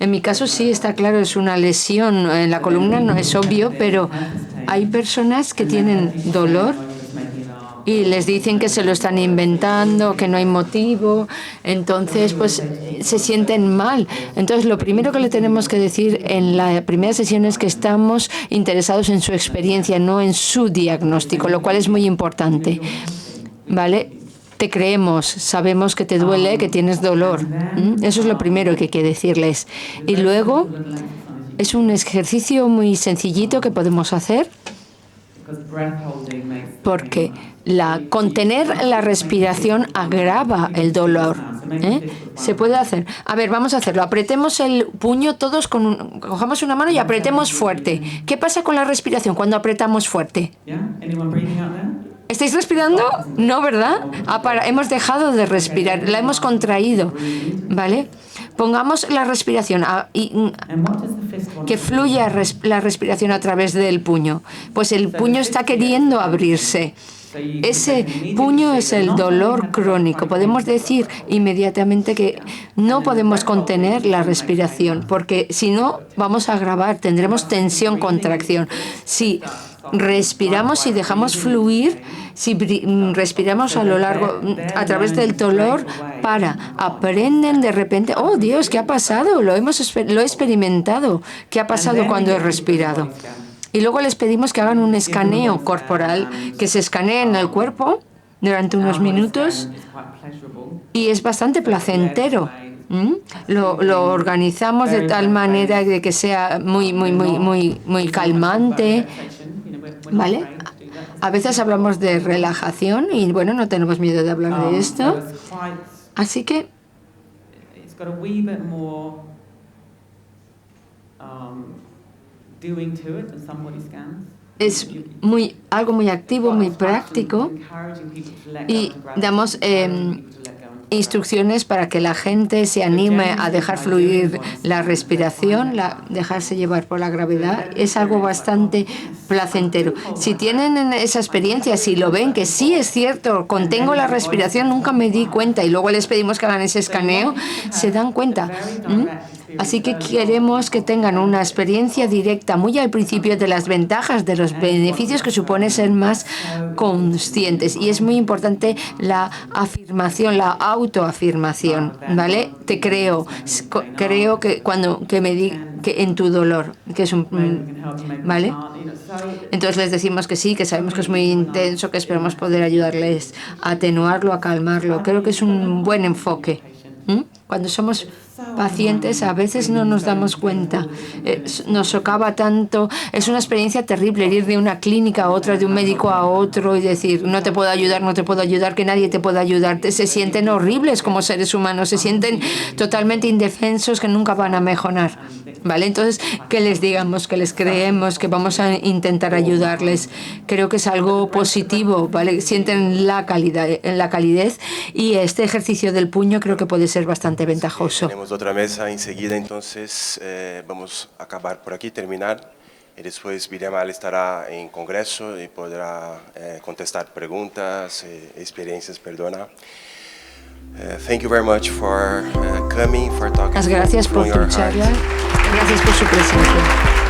[SPEAKER 1] En mi caso sí, está claro, es una lesión en la columna, no es obvio, pero hay personas que tienen dolor y les dicen que se lo están inventando, que no hay motivo, entonces pues se sienten mal. Entonces lo primero que le tenemos que decir en la primera sesión es que estamos interesados en su experiencia, no en su diagnóstico, lo cual es muy importante, ¿vale? Te creemos, sabemos que te duele, que tienes dolor. Eso es lo primero que hay que decirles. Y luego es un ejercicio muy sencillito que podemos hacer, porque contener la respiración agrava el dolor. Se puede hacer. A ver, vamos a hacerlo. Apretemos el puño todos, cojamos una mano y apretemos fuerte. ¿Qué pasa con la respiración cuando apretamos fuerte? ¿Estáis respirando? No, ¿verdad? Hemos dejado de respirar, la hemos contraído, ¿vale? Pongamos la respiración, que fluya la respiración a través del puño. Pues el puño está queriendo abrirse. Ese puño es el dolor crónico. Podemos decir inmediatamente que no podemos contener la respiración, porque si no, vamos a agravar, tendremos tensión, contracción. Si respiramos y dejamos fluir, si respiramos a través del dolor, aprenden de repente, oh Dios, ¿qué ha pasado? Lo he experimentado. ¿Qué ha pasado cuando he respirado? Y luego les pedimos que hagan un escaneo corporal, que se escaneen el cuerpo durante unos minutos y es bastante placentero. Lo organizamos de tal manera de que sea muy calmante, ¿vale? A veces hablamos de relajación y bueno, no tenemos miedo de hablar de esto. Así que es algo muy activo, muy práctico y damos instrucciones para que la gente se anime a dejar fluir la respiración, dejarse llevar por la gravedad. Es algo bastante placentero. Si tienen esa experiencia, si lo ven, que sí es cierto, contengo la respiración, nunca me di cuenta, y luego les pedimos que hagan ese escaneo, se dan cuenta. Así que queremos que tengan una experiencia directa muy al principio de las ventajas, de los beneficios que supone ser más conscientes. Y es muy importante la afirmación, la autoafirmación, ¿vale? Te creo que que en tu dolor, que es ¿vale? Entonces les decimos que sí, que sabemos que es muy intenso, que esperamos poder ayudarles a atenuarlo, a calmarlo. Creo que es un buen enfoque. Cuando somos pacientes a veces no nos damos cuenta, nos socava tanto, es una experiencia terrible ir de una clínica a otra, de un médico a otro y decir no te puedo ayudar, que nadie te pueda ayudar. Se sienten horribles como seres humanos, se sienten totalmente indefensos, que nunca van a mejorar, ¿vale? Entonces que les digamos, que les creemos, que vamos a intentar ayudarles, creo que es algo positivo, ¿vale? Sienten la calidez y este ejercicio del puño creo que puede ser bastante ventajoso.
[SPEAKER 4] Tenemos otra mesa enseguida, entonces vamos a acabar por aquí, terminar, y después Viremal estará en congreso y podrá contestar preguntas, experiencias, perdona. Thank you very much for coming, for talking.
[SPEAKER 1] Gracias por tu charla, gracias por su presencia.